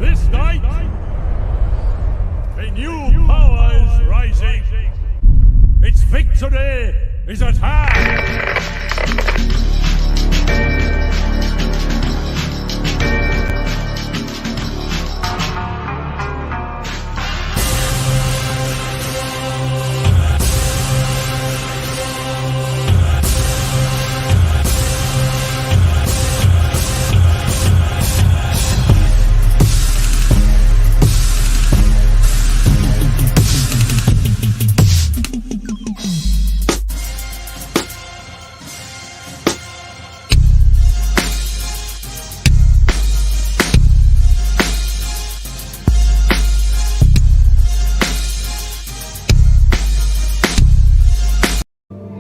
This night, a new power is rising. Its victory is at hand.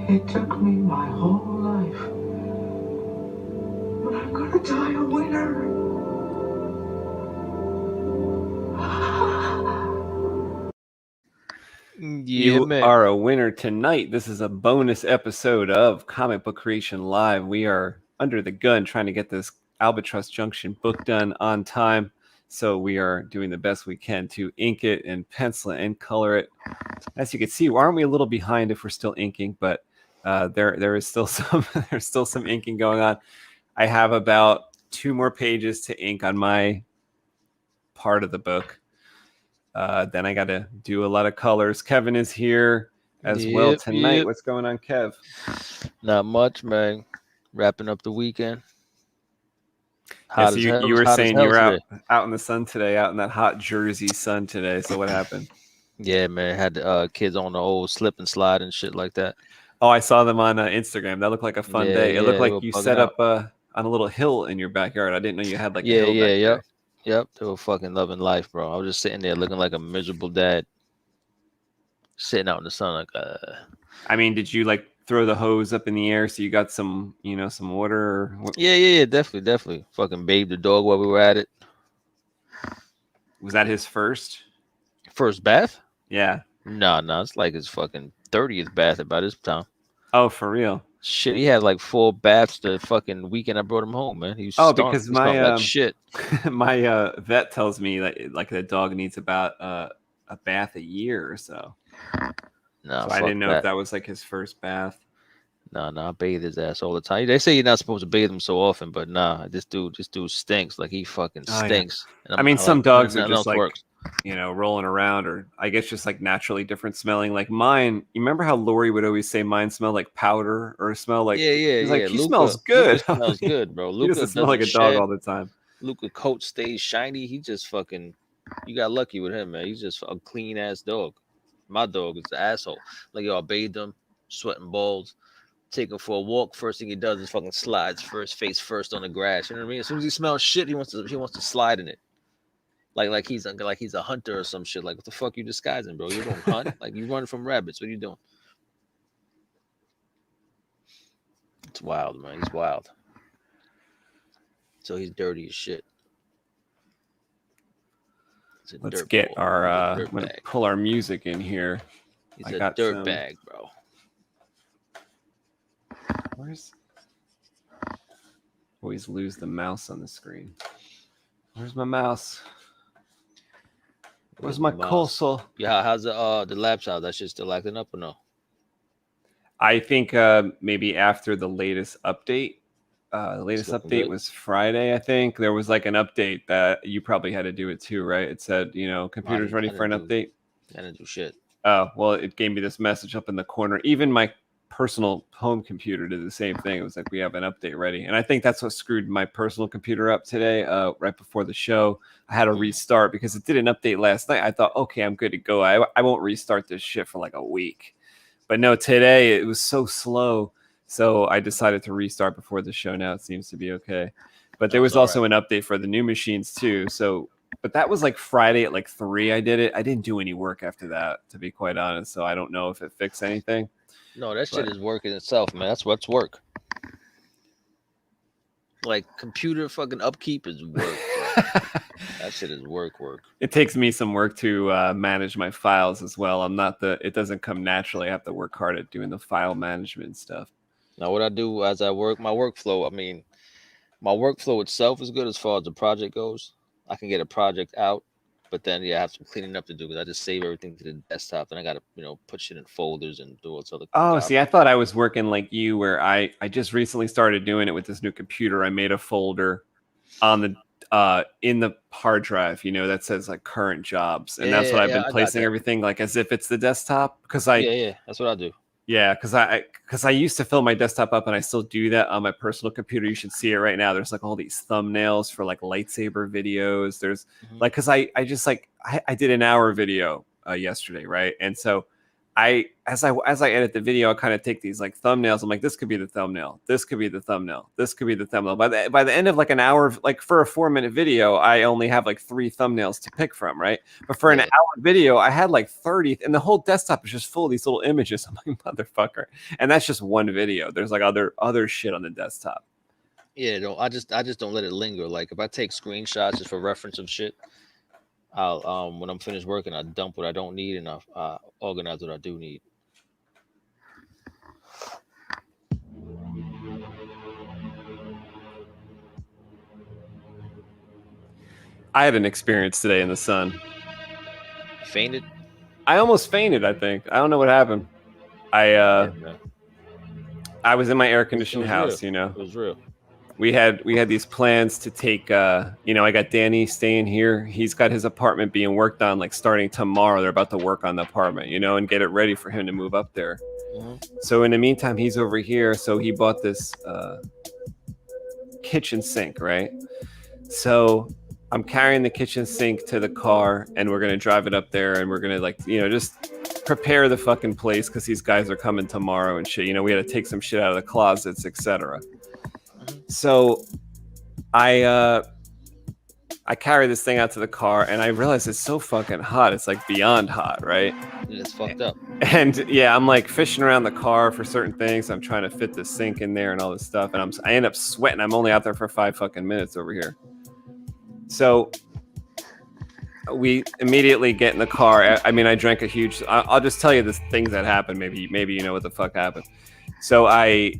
It took me my whole life, but I'm gonna die a winner. You are a winner tonight. This is a bonus episode of Comic Book Creation Live. We are under the gun trying to get this Albatross Junction book done on time. So we are doing the best we can to ink it and pencil it and color it. As you can see, aren't we a little behind if we're still inking? But there is still some inking going on. I have about 2 more pages to ink on my part of the book. Then I got to do a lot of colors. Kevin is here as well tonight. What's going on, Kev? Not much, man. Wrapping up the weekend. So you were saying you were out in the sun today, out in that hot Jersey sun today. So what happened? Yeah, man. Had kids on the old slip and slide and shit like that. Oh, I saw them on Instagram. That looked like a fun day. It looked like you set up on a little hill in your backyard. I didn't know you had like a hill back there. Yep. They were fucking loving life, bro. I was just sitting there looking like a miserable dad, sitting out in the sun. Like, I mean, did you like throw the hose up in the air so you got some, some water? Or what? Yeah, definitely. Fucking bathed the dog while we were at it. Was that his first bath? Yeah. No, it's like his fucking 30th bath about this time. Oh, for real? Shit, he had like 4 baths the fucking weekend I brought him home, man. He was because my shit. My vet tells me that like the dog needs about a bath a year or so. No, so I didn't know if that was like his first bath. No, I bathe his ass all the time. They say you're not supposed to bathe him so often, but nah, this dude stinks. Like he fucking stinks. Yeah. I mean, some dogs are just like rolling around, or I guess just like naturally different smelling. Like mine, you remember how Lori would always say mine smell like powder or smell like He's like he smells good. Luca smells good, bro. Luca doesn't smell like a dog all the time. Luca coat stays shiny. He just fucking, you got lucky with him, man. He's just a clean ass dog. My dog is the asshole. Like y'all bathed him, sweating balls, take him for a walk. First thing he does is fucking slides face first on the grass. You know what I mean? As soon as he smells shit, he wants to slide in it. Like he's a hunter or some shit. Like, what the fuck you disguising, bro? You don't hunt? Like you run from rabbits. What are you doing? It's wild, man. He's wild. So he's dirty as shit. Let's get our I'm gonna pull our music in here. He's a dirt bag, bro. Always lose the mouse on the screen. Where's my mouse? Where's my console? Yeah, how's the laptop? That shit still acting up or no? I think maybe after the latest update. The latest update was Friday, I think. There was like an update that you probably had to do it too, right? It said, computer's ready for an update. I didn't do shit. Oh, well, it gave me this message up in the corner. Even my personal home computer did the same thing. It was like, we have an update ready. And I think that's what screwed my personal computer up today. Right before the show, I had to restart because it did an update last night. I thought, okay, I'm good to go. I won't restart this shit for like a week. But no, today it was so slow. So I decided to restart before the show. Now it seems to be okay. But there was also an update for the new machines too. So, but that was like Friday at like 3. I did it. I didn't do any work after that, to be quite honest. So I don't know if it fixed anything. No, that shit is work in itself, man. That's what's work. Like computer fucking upkeep is work. That shit is work. It takes me some work to manage my files as well. It doesn't come naturally. I have to work hard at doing the file management stuff. Now, what I do as I work, my workflow itself is good as far as the project goes. I can get a project out, but then I have some cleaning up to do because I just save everything to the desktop. Then I gotta put shit in folders and do all this other. Oh, see, I thought I was working like you, where I just recently started doing it with this new computer. I made a folder on the in the hard drive, that says like current jobs, and that's what I've been placing everything like as if it's the desktop, because that's what I do. Yeah, because I used to fill my desktop up, and I still do that on my personal computer. You should see it right now. There's like all these thumbnails for like lightsaber videos. There's like, because I just like I did an hour video yesterday, right? And so as I edit the video, I kind of take these like thumbnails. I'm like, this could be the thumbnail. This could be the thumbnail. This could be the thumbnail. By the end of like an hour, like for a 4-minute video, I only have like 3 thumbnails to pick from, right? But for an hour video, I had like 30, and the whole desktop is just full of these little images. I'm like, motherfucker. And that's just one video. There's like other shit on the desktop. Yeah, no, I just don't let it linger. Like if I take screenshots just for reference of shit, I'll when I'm finished working, I dump what I don't need and I organize what I do need. I had an experience today in the sun. You fainted? I almost fainted, I think. I don't know what happened. I was in my air-conditioned house, It was real. We had these plans to take, I got Danny staying here. He's got his apartment being worked on, like starting tomorrow. They're about to work on the apartment, and get it ready for him to move up there. So in the meantime, he's over here. So he bought this kitchen sink, right? So I'm carrying the kitchen sink to the car, and we're going to drive it up there, and we're going to just prepare the fucking place because these guys are coming tomorrow and shit. We had to take some shit out of the closets, etc. So I carry this thing out to the car, and I realize it's so fucking hot. It's like beyond hot, right? It's fucked up. And I'm like fishing around the car for certain things. I'm trying to fit the sink in there and all this stuff, and I end up sweating. I'm only out there for 5 fucking minutes over here. So we immediately get in the car. I mean, I drank a huge. I'll just tell you the things that happened. Maybe you know what the fuck happened. So I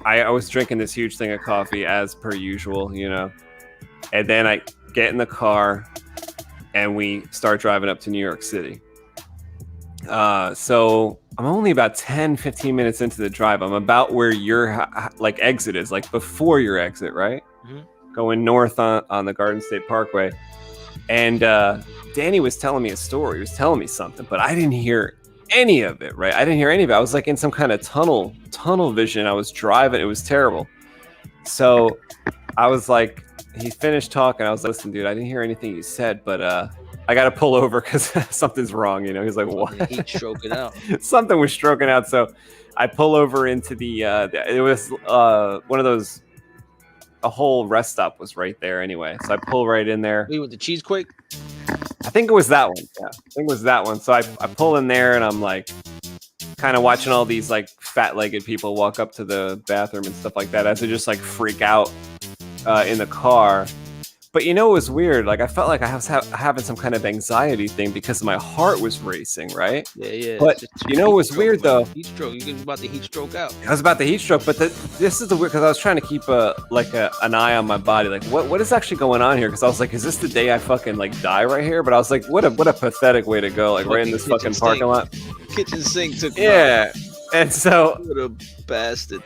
was drinking this huge thing of coffee as per usual, and then I get in the car and we start driving up to New York City. So I'm only about 10-15 minutes into the drive. I'm about where your like exit is, like before your exit, right? Going north on the Garden State Parkway. And Danny was telling me a story. He was telling me something, but I didn't hear any of it, right? I didn't hear any of it. I was like in some kind of tunnel vision. I was driving. It was terrible. So I was like, he finished talking. I was like, listen, dude, I didn't hear anything you said, but I got to pull over because something's wrong. He's like, what? Heat stroking out. Something was stroking out. So I pull over into it was one of those, a whole rest stop was right there anyway. So I pull right in there. We with the Cheesequake? I think it was that one. Yeah, I think it was that one. So I pull in there, and I'm like kind of watching all these like fat-legged people walk up to the bathroom and stuff like that as they just like freak out in the car. But it was weird. Like I felt like I was having some kind of anxiety thing because my heart was racing, right? Yeah. But it was weird though. Heat stroke. You was about to heat stroke out. I was about to heat stroke, but this is the weird, because I was trying to keep an eye on my body. Like what is actually going on here? Because I was like, is this the day I fucking like die right here? But I was like, what a pathetic way to go. Like right in this fucking parking lot. Kitchen sink took. Yeah. And so, what a bastard.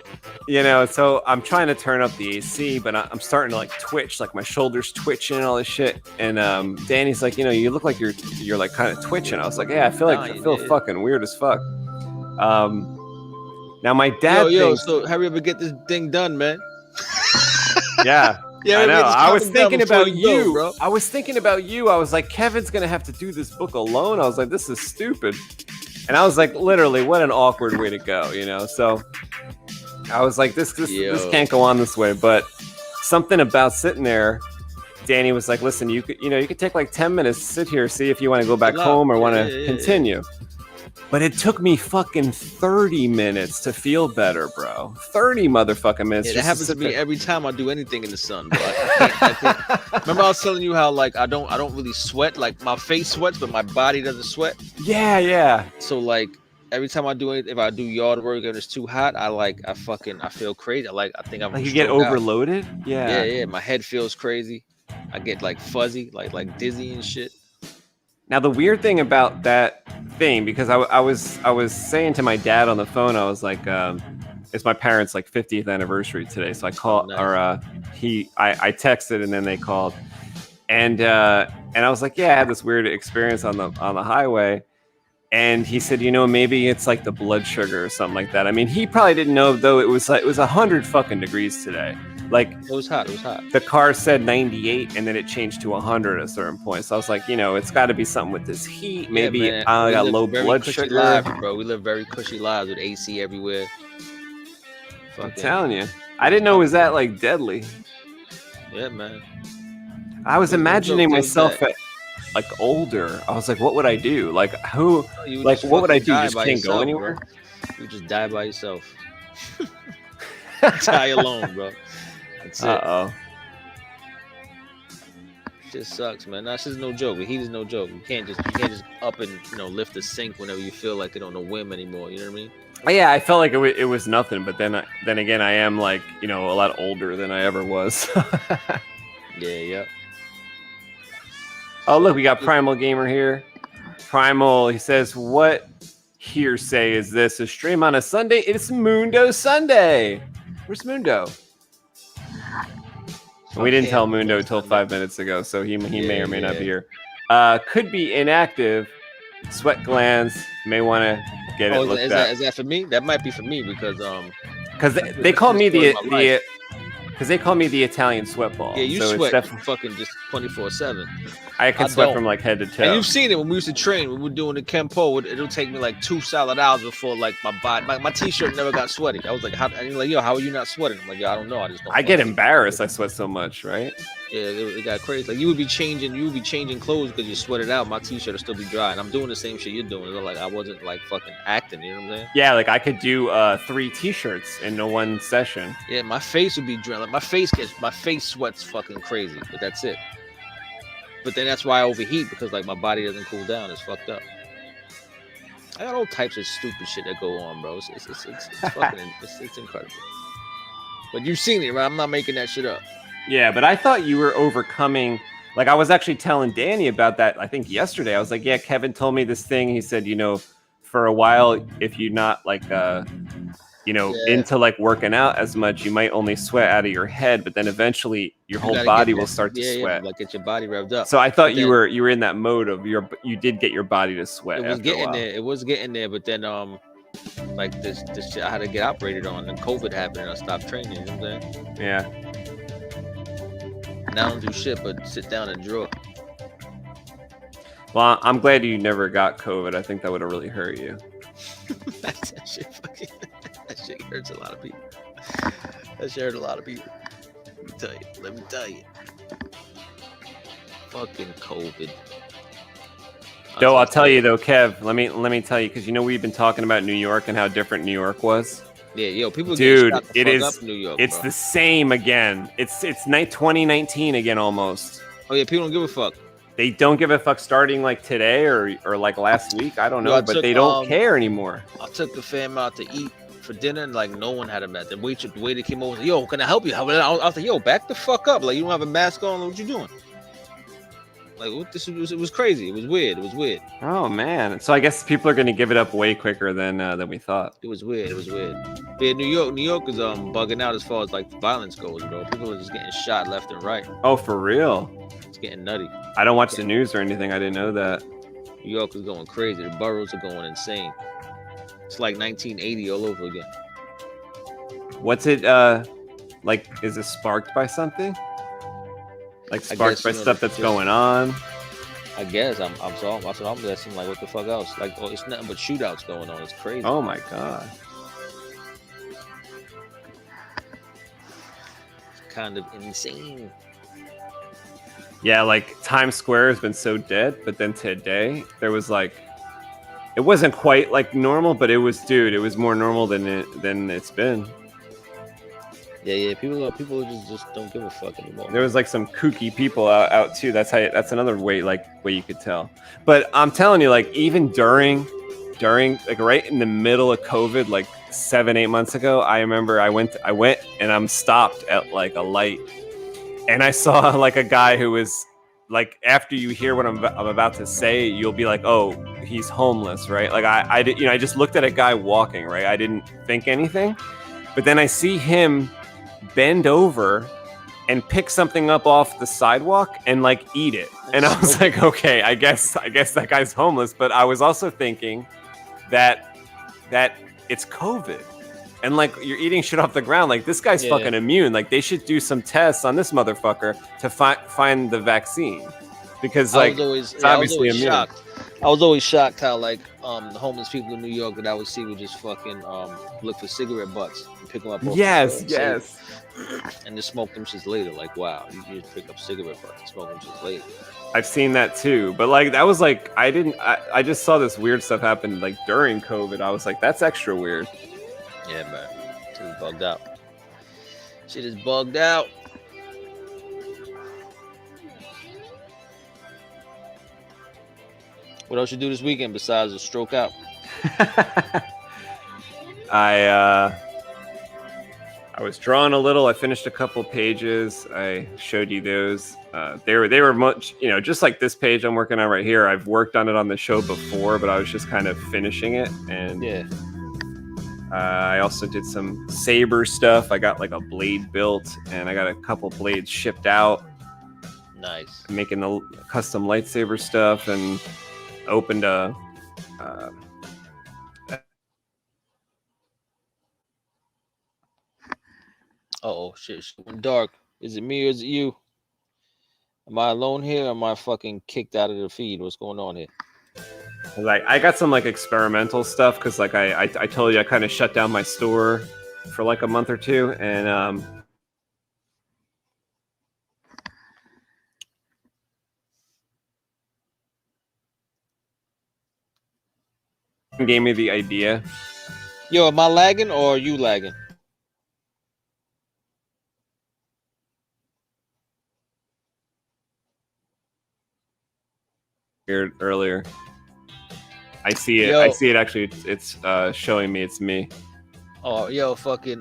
So I'm trying to turn up the AC, but I'm starting to like twitch, like my shoulders twitching and all this shit. And Danny's like, you look like you're like kind of twitching. I was like, yeah, I feel fucking weird as fuck. Now my dad. So hurry up and get this thing done, man. Yeah. Yeah, I know. I was thinking about you. Bro. I was thinking about you. I was like, Kevin's gonna have to do this book alone. I was like, this is stupid. And I was like, literally, what an awkward way to go, So I was like, this can't go on this way. But something about sitting there, Danny was like, listen, you could take like 10 minutes, sit here, see if you want to go back home or want to continue. But it took me fucking 30 minutes to feel better, bro. 30 motherfucking minutes. Yeah, that happens to me every time I do anything in the sun, bro. I can't. Remember I was telling you how like I don't really sweat. Like my face sweats, but my body doesn't sweat. Yeah. So like every time I do it, if I do yard work and it's too hot, I feel crazy. I think I'm like you get overloaded. Yeah. My head feels crazy. I get like fuzzy, like dizzy and shit. Now the weird thing about that thing, because I was saying to my dad on the phone, I was like, it's my parents' like 50th anniversary today, so I called nice. or I texted and then they called, and I was like, yeah, I had this weird experience on the highway. And he said, maybe it's like the blood sugar or something like that. I mean, he probably didn't know, though. It was 100 fucking degrees today. Like, it was hot. The car said 98, and then it changed to 100 at a certain point. So I was like, it's got to be something with this heat. Maybe I got low blood sugar. Lives, bro. We live very cushy lives with AC everywhere. I'm telling you, I didn't know it was that like deadly. Yeah, man. I was imagining myself at like older. I was like, what would I do? Like who? Like what would I do? Just can't go anywhere. Bro. You just die by yourself. Die alone, bro. That's it. Uh-oh. Just sucks, man. That's just no joke. The heat is no joke. You can't just up and lift the sink whenever you feel like it on a whim anymore. You know what I mean? Yeah, I felt like it was nothing, but then again, I am like a lot older than I ever was. Yeah. Oh, look, we got Primal Gamer here. Primal, he says, what hearsay is this? A stream on a Sunday? It's Mundo Sunday. Where's Mundo? We didn't tell Mundo until 5 minutes ago, so he may or may not be here. Could be inactive. Sweat glands. May want to get it looked at. Is that for me? That might be for me because they call me because they call me the Italian sweat ball. Yeah, you so sweat fucking just 24/7. I can sweat from like head to toe. And you've seen it when we used to train. When we were doing the Kempo, it'll take me like 2 solid hours before like my body, my t-shirt never got sweaty. I was like, how? And you're like, yo, how are you not sweating? I'm like, yo, I don't know. I just don't. I get embarrassed. I sweat so much, right? Yeah, it got crazy. Like you would be changing clothes because you sweated out. My t-shirt will still be dry, and I'm doing the same shit you're doing. Like I wasn't like fucking acting. You know what I'm saying? Yeah, like I could do 3 t-shirts in one session. Yeah, my face would be dry. Like my face sweats fucking crazy, but that's it. But then that's why I overheat because like my body doesn't cool down. It's fucked up. I got all types of stupid shit that go on, bro. It's fucking it's incredible. But you've seen it, right? I'm not making that shit up. Yeah, but I thought you were overcoming. Like I was actually telling Danny about that. I think yesterday I was like, yeah, Kevin told me this thing. He said, for a while, if you're not like into like working out as much, you might only sweat out of your head, but then eventually your whole body will start to sweat. Like get your body revved up. So I thought you were in that mode of you did get your body to sweat. It was getting there. It was getting there, but then like this shit I had to get operated on, and COVID happened, and I stopped training. You know what I'm saying? Yeah. Now I don't do shit but sit down and draw. Well, I'm glad you never got COVID. I think that would have really hurt you. That shit hurts a lot of people. That shit hurt a lot of people. Let me tell you. Fucking COVID. I'll tell you though, Kev. Let me tell you, because we've been talking about New York and how different New York was. Yeah, yo, people dude, get shot the fuck up in New York, it's bro. The same again. It's 2019 again almost. Oh yeah, people don't give a fuck. They don't give a fuck starting like today or like last week. I don't know, but they don't care anymore. I took the fam out to eat for dinner, and like no one had a mask. The waiter came over and said, yo, can I help you? I was like, yo, back the fuck up. Like you don't have a mask on. What you doing? Like it was crazy. It was weird. Oh man. So I guess people are gonna give it up way quicker than we thought. It was weird. Yeah, New York is bugging out as far as like violence goes, bro. People are just getting shot left and right. Oh, for real? It's getting nutty. I don't watch the news or anything. I didn't know that. New York is going crazy. The boroughs are going insane. It's like 1980 all over again. What's it like? Is it sparked by something? Like sparked by stuff that's going on? I guess I'm guessing. Like what the fuck else? Like it's nothing but shootouts going on. It's crazy. Oh my god. It's kind of insane. Yeah, like Times Square has been so dead, but then today there was like, it wasn't quite like normal, but it was more normal than it's been. Yeah. People just don't give a fuck anymore. There was like some kooky people out too. That's another way you could tell. But I'm telling you, like even during like right in the middle of COVID, like 7-8 months ago, I remember I went and I'm stopped at like a light. And I saw like a guy who was like, after you hear what I'm about to say, you'll be like, oh, he's homeless, right? Like I did, I just looked at a guy walking, right? I didn't think anything, but then I see him bend over and pick something up off the sidewalk and like eat it. And I was like, okay, I guess that guy's homeless. But I was also thinking that it's COVID. And like, you're eating shit off the ground. Like, this guy's fucking immune. Like, they should do some tests on this motherfucker to find the vaccine, because like, it's obviously immune. Shocked. I was always shocked how like the homeless people in New York that I would see would just fucking look for cigarette butts and pick them up. Yes. And just smoke them shits later. Like, wow, you just pick up cigarette butts and smoke them shits later. I've seen that too, but like, that was like, I just saw this weird stuff happen like during COVID. I was like, that's extra weird. Yeah, man. Shit is bugged out. Shit is bugged out. What else you do this weekend besides a stroke out? I was drawing a little. I finished a couple pages. I showed you those. They were much, just like this page I'm working on right here. I've worked on it on the show before, but I was just kind of finishing it. And yeah. I also did some saber stuff. I got like a blade built, and I got a couple blades shipped out. Nice. I'm making the custom lightsaber stuff, and opened a oh shit, it's going dark. Is it me or is it you? Am I alone here, or am I fucking kicked out of the feed? What's going on here? Like, I got some like experimental stuff, because like I told you I kind of shut down my store for like a month or two, and gave me the idea. Yo, am I lagging or are you lagging? Earlier. I see it. Yo. I see it. Actually, it's showing me it's me. Oh, yo, fucking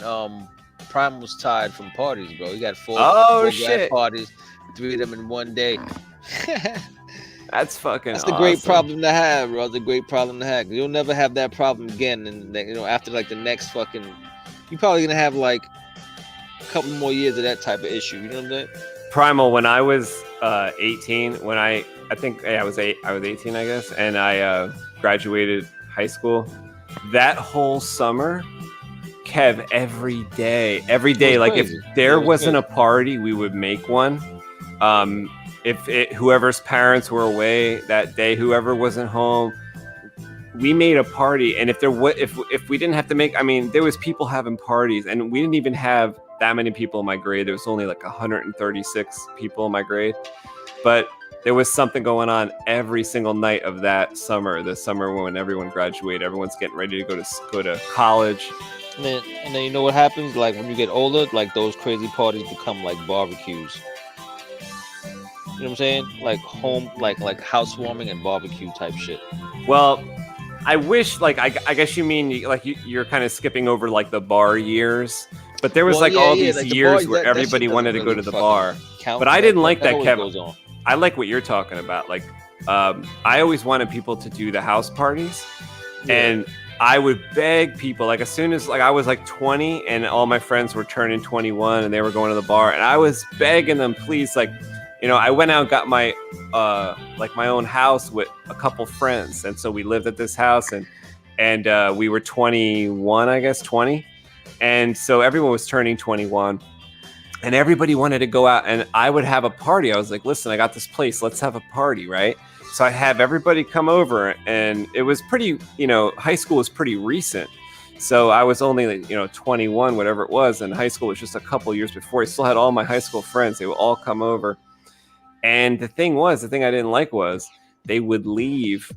Prime was tired from parties, bro. He got four shit parties, 3 of them in one day. That's fucking. That's a great problem to have, bro. It's a great problem to have. You'll never have that problem again, and after like the next fucking, you're probably gonna have like a couple more years of that type of issue. You know what I'm saying? Primal. When I was 18, when I think I was 18, I guess, and I graduated high school. That whole summer, Kev, every day, like crazy. If there wasn't a party, we would make one. Whoever's parents were away that day, whoever wasn't home, we made a party. And if we didn't have to make, I mean, there was people having parties, and we didn't even have that many people in my grade. There was only like 136 people in my grade, but there was something going on every single night of that summer. The summer when everyone graduated, everyone's getting ready to go to college. And then you know what happens? Like when you get older, like those crazy parties become like barbecues. You know what I'm saying? Like home, like housewarming and barbecue type shit. Well, I wish, like, I guess you mean like you're kind of skipping over like the bar years, but there was these like years where everybody wanted to go to the bar. But I didn't like that, Kevin. I like what you're talking about. Like, I always wanted people to do the house parties, and I would beg people, like, as soon as like I was like 20 and all my friends were turning 21 and they were going to the bar, and I was begging them, please, like, I went out and got my like my own house with a couple friends, and so we lived at this house, and we were 21, I guess 20, and so everyone was turning 21. And everybody wanted to go out, and I would have a party. I was like, listen, I got this place. Let's have a party, right? So I have everybody come over, and it was pretty, high school was pretty recent. So I was only, 21, whatever it was, and high school was just a couple years before. I still had all my high school friends. They would all come over. And the thing I didn't like was they would leave.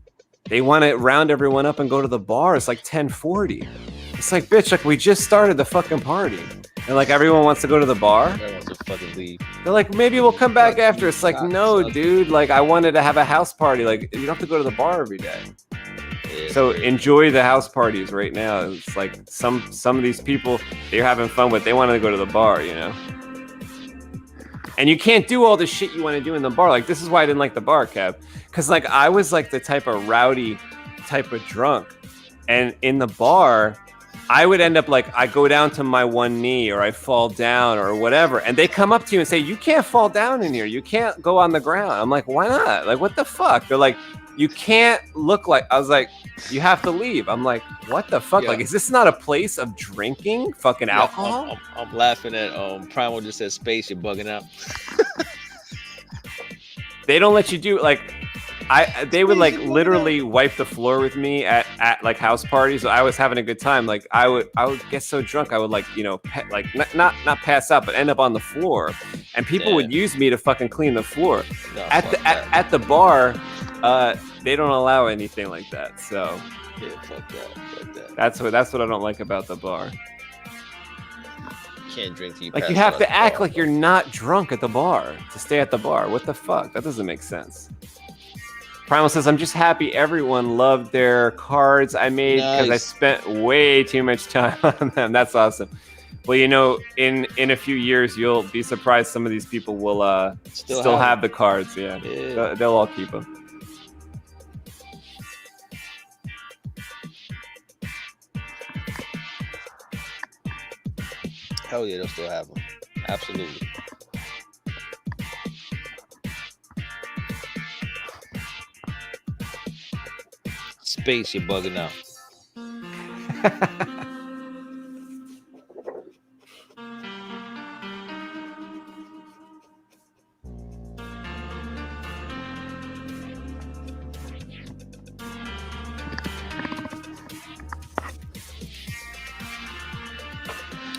They want to round everyone up and go to the bar. It's like 10:40. It's like, bitch, like we just started the fucking party. And like everyone wants to go to the bar. Everyone wants to fucking leave. They're like, maybe we'll come back after. It's like, no, dude. Like I wanted to have a house party. Like you don't have to go to the bar every day. So enjoy the house parties right now. It's like some of these people they're having fun with. They wanted to go to the bar, And you can't do all the shit you want to do in the bar. Like, this is why I didn't like the bar, Kev. Because, like, I was, like, the type of rowdy type of drunk. And in the bar, I would end up, like, I go down to my one knee or I fall down or whatever. And they come up to you and say, you can't fall down in here. You can't go on the ground. I'm like, why not? Like, what the fuck? They're like, you can't look like... I was like, you have to leave. I'm like, what the fuck? Yeah. Like, is this not a place of drinking fucking alcohol? I'm laughing at Primal just said space. You're bugging out. They don't let you do like they would like literally wipe the floor with me at like house parties. So I was having a good time. Like I would get so drunk I would like, you know, not pass out but end up on the floor, and people would use me to fucking clean the floor. No, at the bar. They don't allow anything like that. So yeah, fuck that. That's what I don't like about the bar. You can't drink till you like pass you have out to at the act bar, like you're not drunk at the bar to stay at the bar. What the fuck? That doesn't make sense. Primal says, I'm just happy everyone loved their cards I made because I spent way too much time on them. That's awesome. Well, you know, in a few years, you'll be surprised some of these people will still have the cards. Yeah. They'll all keep them. Hell yeah, they'll still have them. Absolutely. Space, you're bugging out.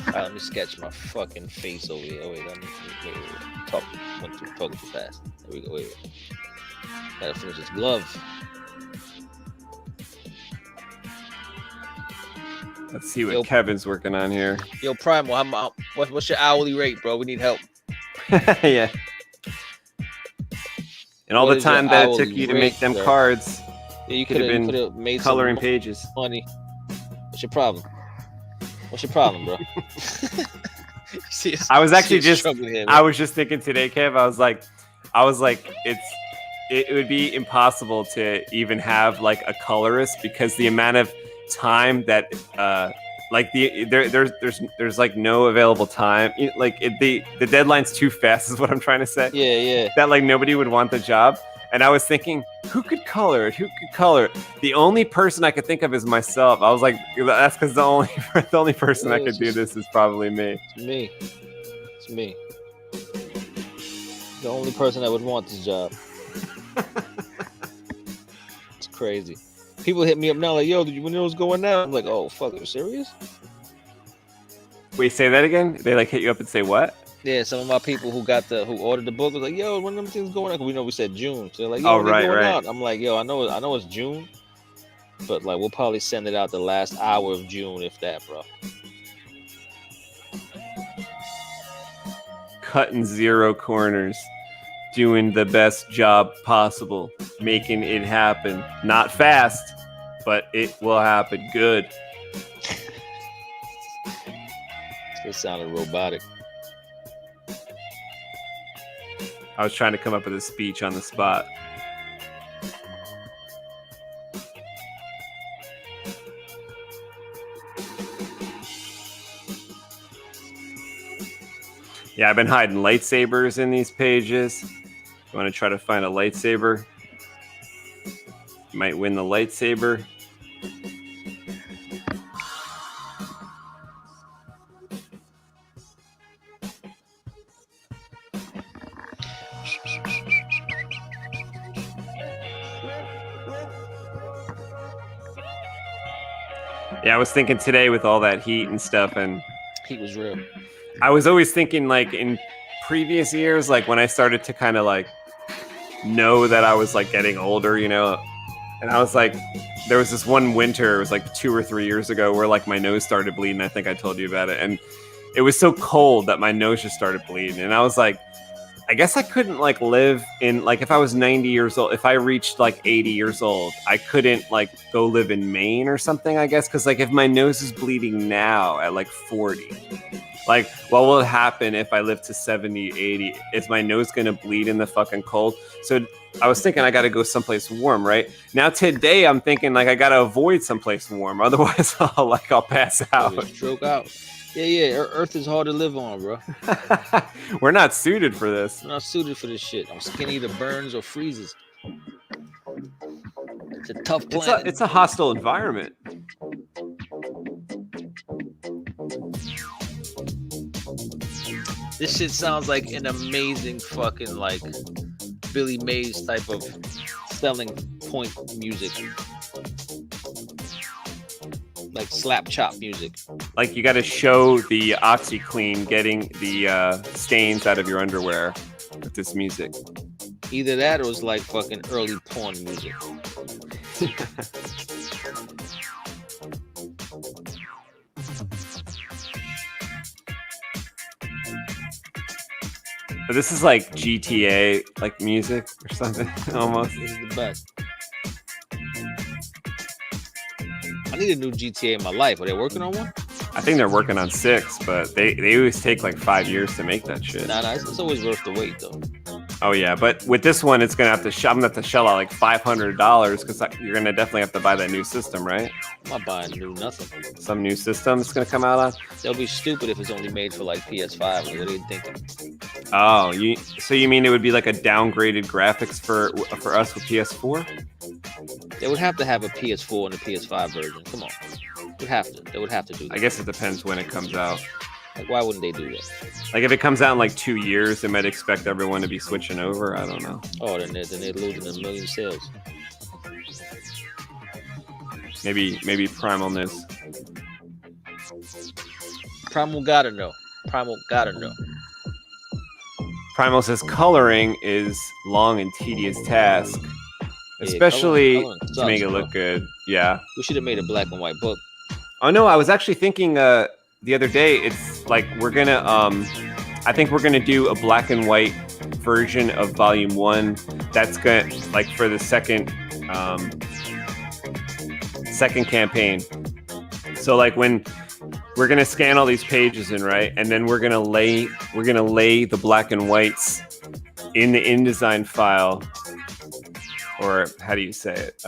All right, let me sketch my fucking face over here. Oh, wait, let me talking too fast. There we go. Wait. Gotta finish this glove. Let's see what Kevin's working on here. Yo, Primal, what's your hourly rate, bro? We need help. Yeah. And all the time that it took you to make them cards, yeah, you could have made coloring pages. Money. What's your problem? What's your problem, bro? I was actually I was just thinking today, Kev. I was like, it would be impossible to even have like a colorist because the amount of time that like there's like no available time. Like the deadline's too fast is what I'm trying to say. Yeah. That like nobody would want the job. And I was thinking, who could color it? Who could color it? The only person I could think of is myself. I was like, that's because the only person that could do this is probably me. It's me. The only person that would want this job. It's crazy. People hit me up now like, yo, did you know what's going down? I'm like, oh, fuck, are you serious? Wait, say that again? They like hit you up and say what? Yeah, some of my people who ordered the book was like, yo, when them things going on? Cause we know we said June. So they're like, yo, going out? I'm like, yo, I know it's June, but like we'll probably send it out the last hour of June, if that, bro. Cutting zero corners, doing the best job possible, making it happen. Not fast, but it will happen. Good. It sounded robotic. I was trying to come up with a speech on the spot. Yeah, I've been hiding lightsabers in these pages. You want to try to find a lightsaber? You might win the lightsaber. Yeah, I was thinking today with all that heat and stuff, and heat was real. I was always thinking, like, in previous years, like, when I started to kind of, like, know that I was, like, getting older, you know, and I was, like, there was this one winter, it was, like, 2 or 3 years ago, where, like, my nose started bleeding. I think I told you about it, and it was so cold that my nose just started bleeding, and I was, like, I guess I couldn't, like, live in, like, if I was 90 years old, if I reached, like, 80 years old, I couldn't, like, go live in Maine or something, I guess, because, like, if my nose is bleeding now at, like, 40, Like, what will happen if I live to 70, 80? Is my nose going to bleed in the fucking cold? So I was thinking I got to go someplace warm, right? Now today I'm thinking like I got to avoid someplace warm. Otherwise I'll pass out. Stroke out. Yeah. Earth is hard to live on, bro. We're not suited for this. I'm not suited for this shit. I'm skinny to burns or freezes. It's a tough planet. It's a hostile environment. This shit sounds like an amazing fucking like Billy Mays type of selling point music. Like slap chop music. Like you got to show the OxyClean getting the stains out of your underwear with this music. Either that or it's like fucking early porn music. But this is like GTA like music or something almost. This is the best. I need a new GTA in my life. Are they working on one? I think they're working on 6, but they always take like 5 years to make that shit. Nah, it's always worth the wait though. Oh yeah, but with this one, it's gonna have to. I'm gonna have to shell out like $500 because you're gonna definitely have to buy that new system, right? I'm not buying nothing. Some new system it's gonna come out on. They'll be stupid if it's only made for like PS5. Like, what are you thinking? Oh, so you mean it would be like a downgraded graphics for us with PS4? They would have to have a PS4 and a PS5 version. Come on, they would have to do that. I guess it depends when it comes out. Like, why wouldn't they do that? Like, if it comes out in like 2 years, they might expect everyone to be switching over. I don't know. Oh, then they're losing a million sales. Maybe Primal knows. Primal gotta know. Primal says coloring is long and tedious task, especially coloring sucks, to make it look good. Yeah. We should have made a black and white book. Oh no, I was actually thinking the other day. It's like we're gonna I think we're gonna do a black and white version of Volume 1. That's gonna like for the second campaign. So like when we're gonna scan all these pages in, right, and then we're gonna lay the black and whites in the InDesign file, or how do you say it?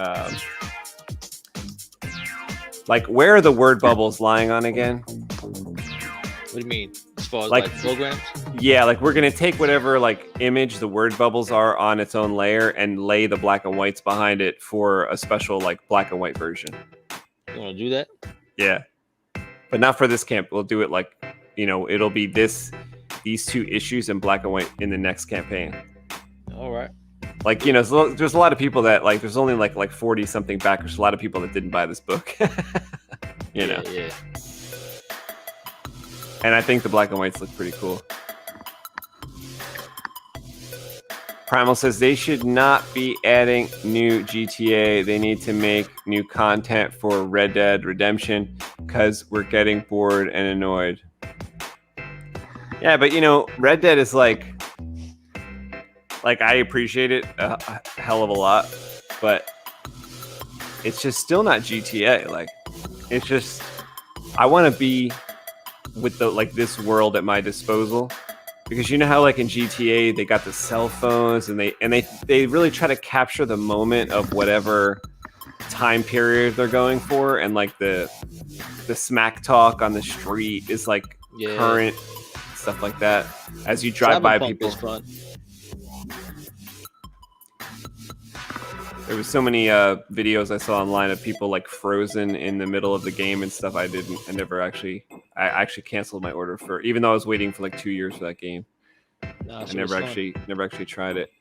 Like, where are the word bubbles lying on again? What do you mean? As far as like programs? Yeah, like we're gonna take whatever like image the word bubbles are on its own layer and lay the black and whites behind it for a special like black and white version. You want to do that? Yeah, but not for this camp. We'll do it like, it'll be these 2 issues in black and white in the next campaign. All right. Like, there's a lot of people that like, there's only like 40 something backers. A lot of people that didn't buy this book. Yeah. And I think the black and whites look pretty cool. Primal says they should not be adding new GTA. They need to make new content for Red Dead Redemption because we're getting bored and annoyed. Yeah, but Red Dead is like I appreciate it a hell of a lot, but it's just still not GTA. Like, it's just, I want to be with this world at my disposal, because how like in GTA they got the cell phones and they really try to capture the moment of whatever time period they're going for, and like the smack talk on the street is like current stuff like that as you drive by people. There was so many videos I saw online of people like frozen in the middle of the game and stuff. I actually canceled my order for, even though I was waiting for like 2 years for that game. I never actually tried it.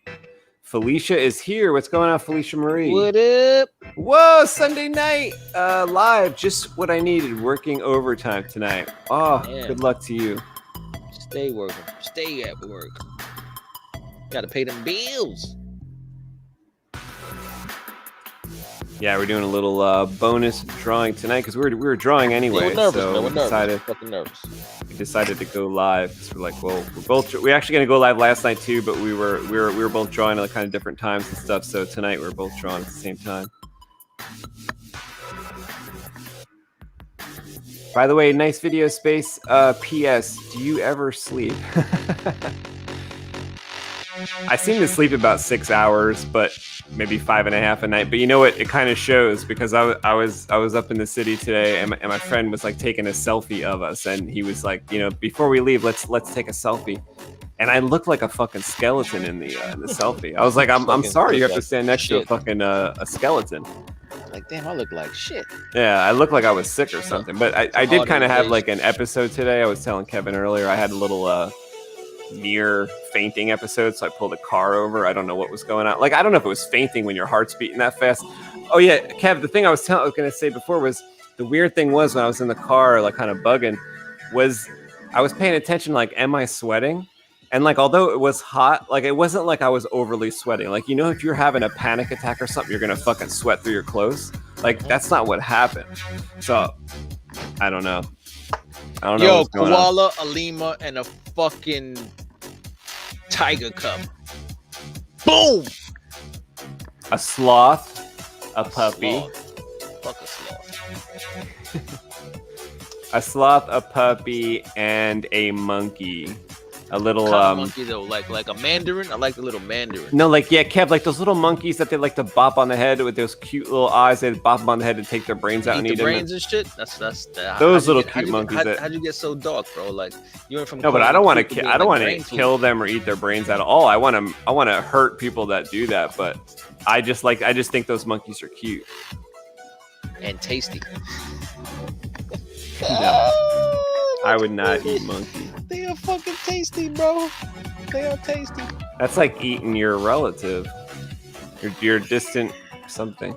Felicia is here. What's going on, Felicia Marie? What up? Whoa, Sunday night live. Just what I needed. Working overtime tonight. Oh, yeah. Good luck to you. Stay working. Stay at work. Gotta pay them bills. Yeah, we're doing a little bonus drawing tonight because we were drawing anyway. Yeah, so we decided to go live because we're like, well, we're actually gonna go live last night too, but we were both drawing at kind of different times and stuff. So tonight we're both drawing at the same time. By the way, nice video space. P.S. Do you ever sleep? I seem to sleep about 6 hours, but maybe 5.5 a night. But you know what? It kind of shows because I was up in the city today, and my friend was like taking a selfie of us, and he was like, you know, before we leave, let's take a selfie. And I looked like a fucking skeleton in the selfie. I was like, I'm sorry, you have to stand next to a fucking a skeleton. Like, damn, I look like shit. Yeah, I looked like I was sick or something. But I did kind of have like an episode today. I was telling Kevin earlier, I had a little near fainting episode, so I pulled a car over. I don't know what was going on. Like, I don't know if it was fainting when your heart's beating that fast. Oh yeah, Kev, the thing I was going to say before was the weird thing was when I was in the car, like kind of bugging, was I was paying attention, like, am I sweating? And like, although it was hot, like, it wasn't like I was overly sweating. Like, you know, if you're having a panic attack or something, you're going to fucking sweat through your clothes. Like, that's not what happened. So, I don't know. I don't know. Yo, koala, a lemur, and a fucking tiger cub. Boom! A sloth, a puppy. Fuck a sloth. A sloth, a puppy, and a monkey. A little monkey though, like a mandarin. I like the little mandarin. No, like, yeah, Kev, like those little monkeys that they like to bop on the head with those cute little eyes. They bop them on the head and take their brains out and eat them. Brains and shit. That's those little cute monkeys. How'd you get so dark, bro? Like, you went from no, but I don't want to. I don't want to kill them or eat their brains at all. I want to hurt people that do that. But I just think those monkeys are cute and tasty. No, I would not eat monkey. They are fucking tasty, bro. They are tasty. That's like eating your relative, your distant something.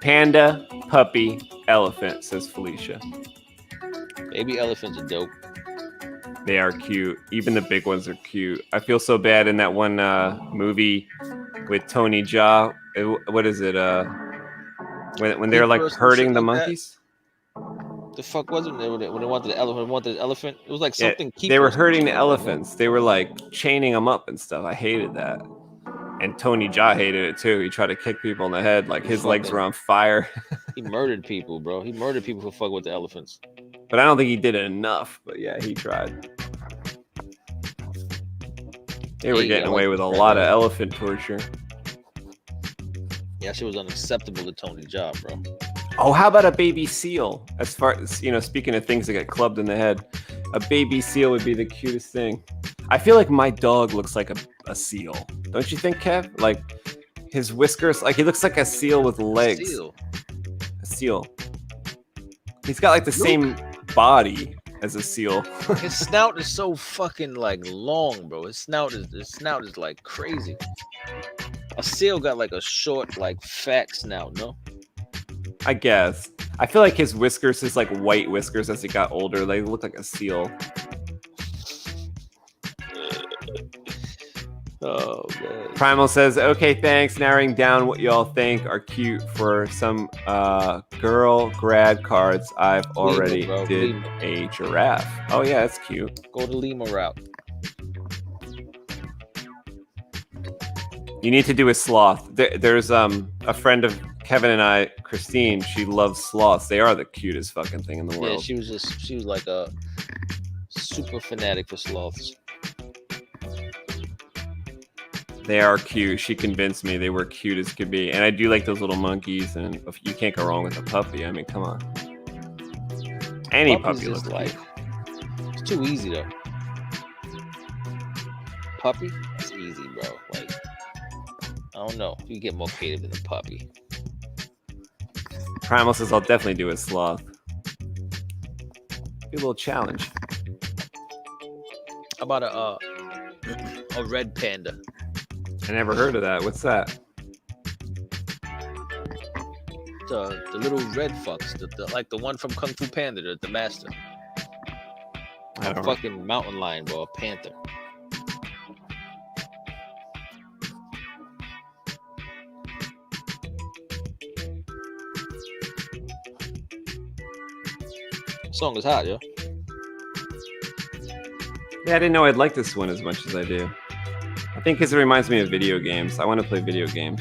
Panda, puppy, elephant, says Felicia. Baby elephants are dope. They are cute. Even the big ones are cute. I feel so bad in that one movie with Tony Jaa. What is it? When they're like herding the monkeys. The fuck was it when they wanted the elephant? It was like something. Yeah, they were herding the elephants. They were like chaining them up and stuff. I hated that. And Tony Jaa hated it too. He tried to kick people in the head, like his legs were on fire. He murdered people, bro. He murdered people for fucking with the elephants. But I don't think he did it enough. But yeah, he tried. They were getting away with a lot of elephant torture. Yeah, shit was unacceptable to Tony Jaa, bro. Oh, how about a baby seal? As far as, you know, speaking of things that get clubbed in the head, a baby seal would be the cutest thing. I feel like my dog looks like a seal. Don't you think, Kev? Like, his whiskers, like, he looks like a seal with legs. A seal. He's got like the same body as a seal. His snout is so fucking like long, bro. His snout is like crazy. A seal got like a short, like fat snout, no? I guess. I feel like his whiskers, his like white whiskers as he got older, they look like a seal. Oh man. Primal says, okay, thanks. Narrowing down what y'all think are cute for some girl grad cards. I've already did a giraffe. Oh yeah, that's cute. Go the Lima route. You need to do a sloth. There's a friend of Kevin and I, Christine. She loves sloths. They are the cutest fucking thing in the world. Yeah, she was like a super fanatic for sloths. They are cute. She convinced me they were cute as could be. And I do like those little monkeys. And you can't go wrong with a puppy. I mean, come on. Any puppy looks like. It's too easy though. Puppy, it's easy, bro. Like, I don't know. You get more creative than a puppy. Primal says I'll definitely do a sloth. Be a little challenge. How about a red panda? I never heard of that. What's that? The little red fucks, like the one from Kung Fu Panda, the master. A fucking mountain lion, bro, a panther. Song is hot, yo. Yeah, I didn't know I'd like this one as much as I do. I think because it reminds me of video games. I want to play video games.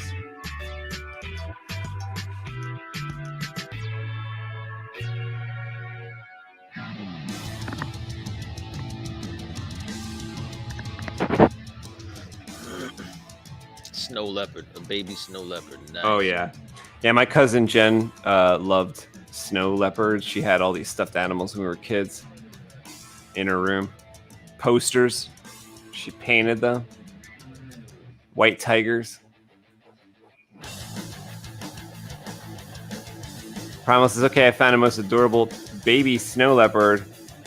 snow leopard, a baby snow leopard. Nice. Oh yeah, yeah. My cousin Jen loved snow leopards. She had all these stuffed animals when we were kids in her room. Posters. She painted them. White tigers. Primal says, okay, I found a most adorable baby snow leopard.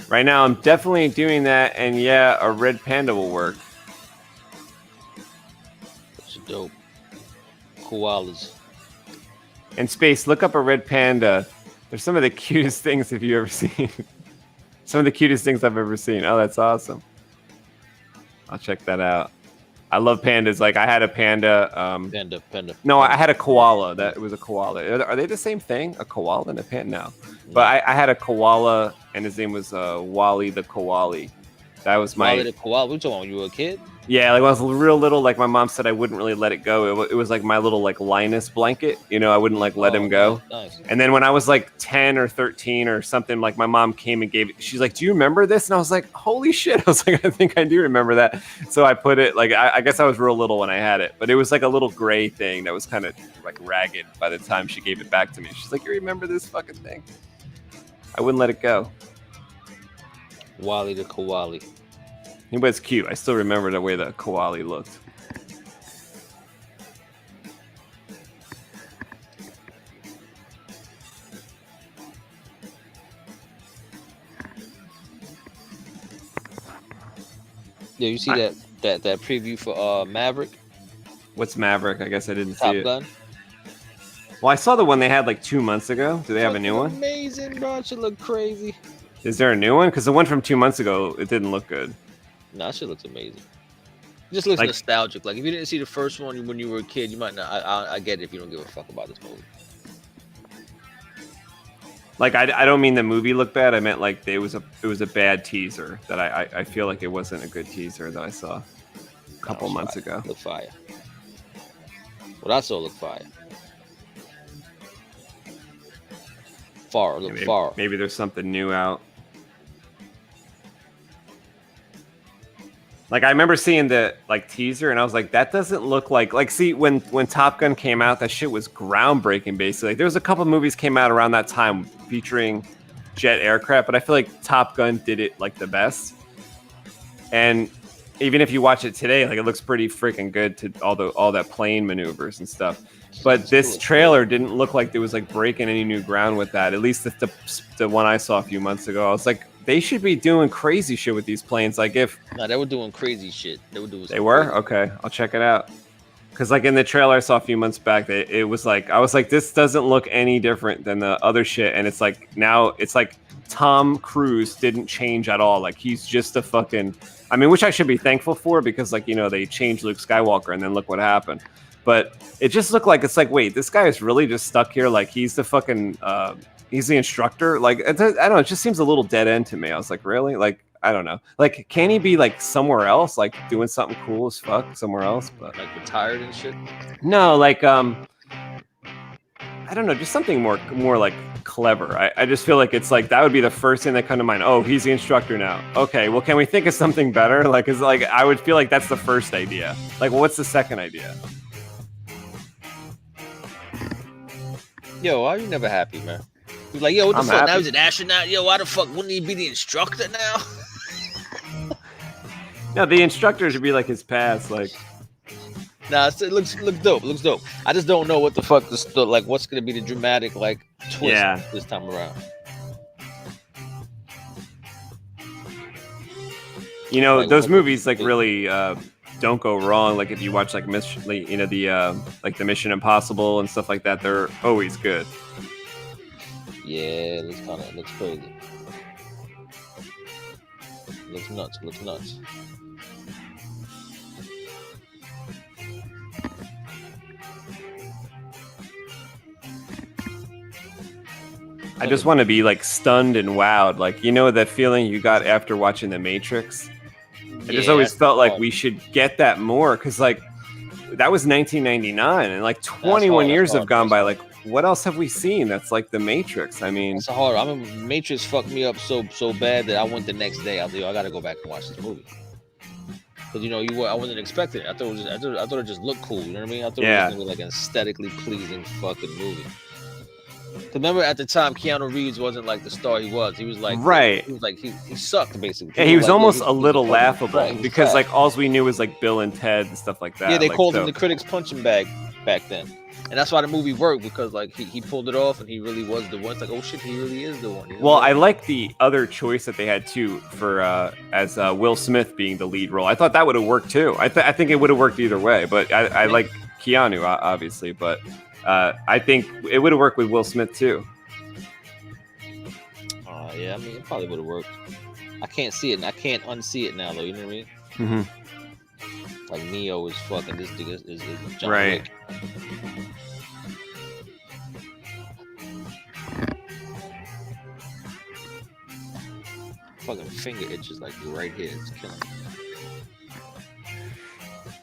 Right now, I'm definitely doing that, and yeah, a red panda will work. That's dope. Koalas. In space, look up a red panda. They're some of the cutest things have you ever seen. Some of the cutest things I've ever seen. Oh, that's awesome. I'll check that out. I love pandas. Like I had a panda. Panda. No, I had a koala. It was a koala. Are they the same thing? A koala and a panda? No. But I had a koala, and his name was Wally the Koali. That was my. Wally the koala. What you talking about? When you were a kid? Yeah, like when I was real little, like my mom said I wouldn't really let it go. It was like my little like Linus blanket, you know, I wouldn't like let him go. Nice. And then when I was like 10 or 13 or something, like my mom came and gave it. She's like, do you remember this? And I was like, holy shit. I was like, I think I do remember that. So I put it like, I guess I was real little when I had it, but it was like a little gray thing that was kind of like ragged by the time she gave it back to me. She's like, you remember this fucking thing? I wouldn't let it go. Wally the Koali. He was cute. I still remember the way the koala looked. Yeah, you see that preview for Maverick? What's Maverick? I guess I didn't Top see it. Gun. Well, I saw the one they had like 2 months ago. Do they have a new one? Amazing, bro. It should look crazy. Is there a new one? Because the one from 2 months ago, it didn't look good. No, that shit looks amazing. It just looks Like- nostalgic. Like if you didn't see the first one when you were a kid, you might not. I get it if you don't give a fuck about this movie. Like I don't mean the movie looked bad. I meant like it was a bad teaser that I feel like it wasn't a good teaser that I saw a couple months ago. Look fire. What I saw look fire. Far, look far. Maybe there's something new out. Like I remember seeing the like teaser and I was like, that doesn't look like see when Top Gun came out, that shit was groundbreaking basically. Like, there was a couple movies came out around that time featuring jet aircraft, but I feel like Top Gun did it like the best. And even if you watch it today, like it looks pretty freaking good to all that plane maneuvers and stuff. But this trailer didn't look like it was like breaking any new ground with that. At least the one I saw a few months ago, I was like, they should be doing crazy shit with these planes. Like if they were doing crazy shit. They were? Okay, I'll check it out. Because like in the trailer I saw a few months back, it was like I was like, this doesn't look any different than the other shit. And it's like now it's like Tom Cruise didn't change at all. Like he's just a fucking. I mean, which I should be thankful for because like they changed Luke Skywalker and then look what happened. But it just looked like it's like, wait, this guy is really just stuck here. Like he's the fucking. He's the instructor. Like I don't know. It just seems a little dead end to me. I was like, really? Like I don't know. Like can he be like somewhere else, like doing something cool as fuck somewhere else? But like retired and shit. No, like I don't know, just something more like clever. I just feel like it's like that would be the first thing that come to mind. Oh, he's the instructor now. Okay, well, can we think of something better? Like, it's like I would feel like that's the first idea. Like, what's the second idea? Yo, why are you never happy, man? He's like, yo, what the fuck? Happy. Now he's an astronaut. Yo, why the fuck wouldn't he be the instructor now? No, the instructor should be like his past. Like, nah, it looks dope. Looks dope. I just don't know what the fuck like. What's gonna be the dramatic like twist this time around? Like, those movies like really don't go wrong. Like if you watch like the Mission Impossible and stuff like that, they're always good. Yeah, it looks crazy. Looks nuts. I just want to be like stunned and wowed. Like, that feeling you got after watching The Matrix? I just always felt like we should get that more because like that was 1999 and like 21 years have gone by. Like, what else have we seen that's like The Matrix? I mean, it's hard. I mean, Matrix fucked me up so bad that I went the next day. I was like, I gotta go back and watch this movie. Because I wasn't expecting it. I thought it just looked cool. You know what I mean? I thought it Yeah. was gonna be like an aesthetically pleasing fucking movie. Cause remember at the time Keanu Reeves wasn't like the star he was. He was like Right. he sucked basically. Yeah, he was almost a little fucking laughable trash. He was because trash. like all we knew was like Bill and Ted and stuff like that. Yeah, they like, called him the critics punching bag back then. And that's why the movie worked, because like he pulled it off and he really was the one. It's like, oh shit, he really is the one. Well, I like the other choice that they had too for as Will Smith being the lead role. I thought that would have worked too. I think it would have worked either way, but I like Keanu obviously, but I think it would have worked with Will Smith too. Yeah, I mean, it probably would have worked. I can't see it, and I can't unsee it now, though. You know what I mean? Mm-hmm. Like Neo is fucking this dude is John Right. Wick. Fucking finger itches like right here. It's killing me.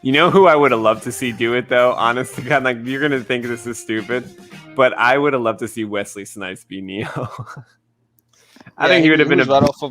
You know who I would have loved to see do it though? Honest to God, like you're gonna think this is stupid, but I would have loved to see Wesley Snipes be Neo. I think he would have been right off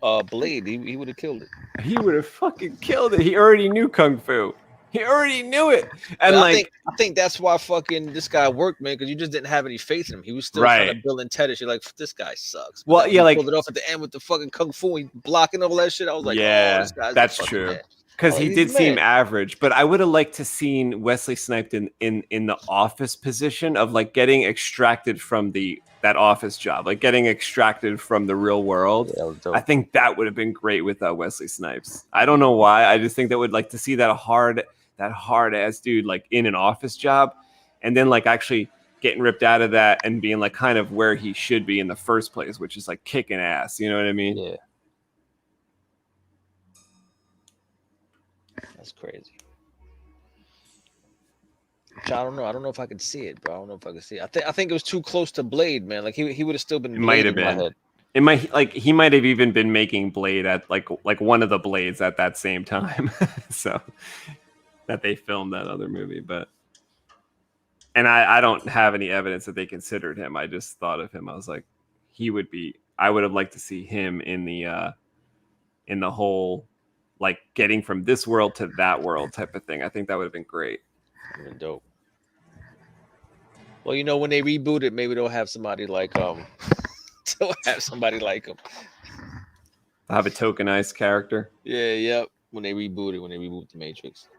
of Blade. He would have killed it. He would have fucking killed it. He already knew kung fu. He already knew it. And I think that's why fucking this guy worked, man, because you just didn't have any faith in him. He was still trying to Bill and Ted. You're like, this guy sucks. Well, like, yeah, like pulled it off at the end with the fucking kung fu, he blocking all that shit. I was like, yeah, oh, this guy's that's true. Because he did seem average, but I would have liked to seen Wesley Snipes in the office position of like getting extracted from that office job, like getting extracted from the real world. Yeah, I think that would have been great with Wesley Snipes. I don't know why. I just think that would like to see that hard ass dude like in an office job, and then like actually getting ripped out of that and being like kind of where he should be in the first place, which is like kicking ass. You know what I mean? Yeah. That's crazy. I don't know. I don't know if I could see it, bro. I don't know if I could see it. I think it was too close to Blade, man. Like he would have still been. It might have been. It might like he might have even been making Blade at like one of the Blades at that same time. So that they filmed that other movie, and I don't have any evidence that they considered him. I just thought of him. I was like, he would be. I would have liked to see him in the whole like getting from this world to that world type of thing. I think that would have been great. Dope. Well, when they reboot it, maybe they'll have somebody like they'll have somebody like him. Have a tokenized character. Yeah, yep. When they reboot the Matrix.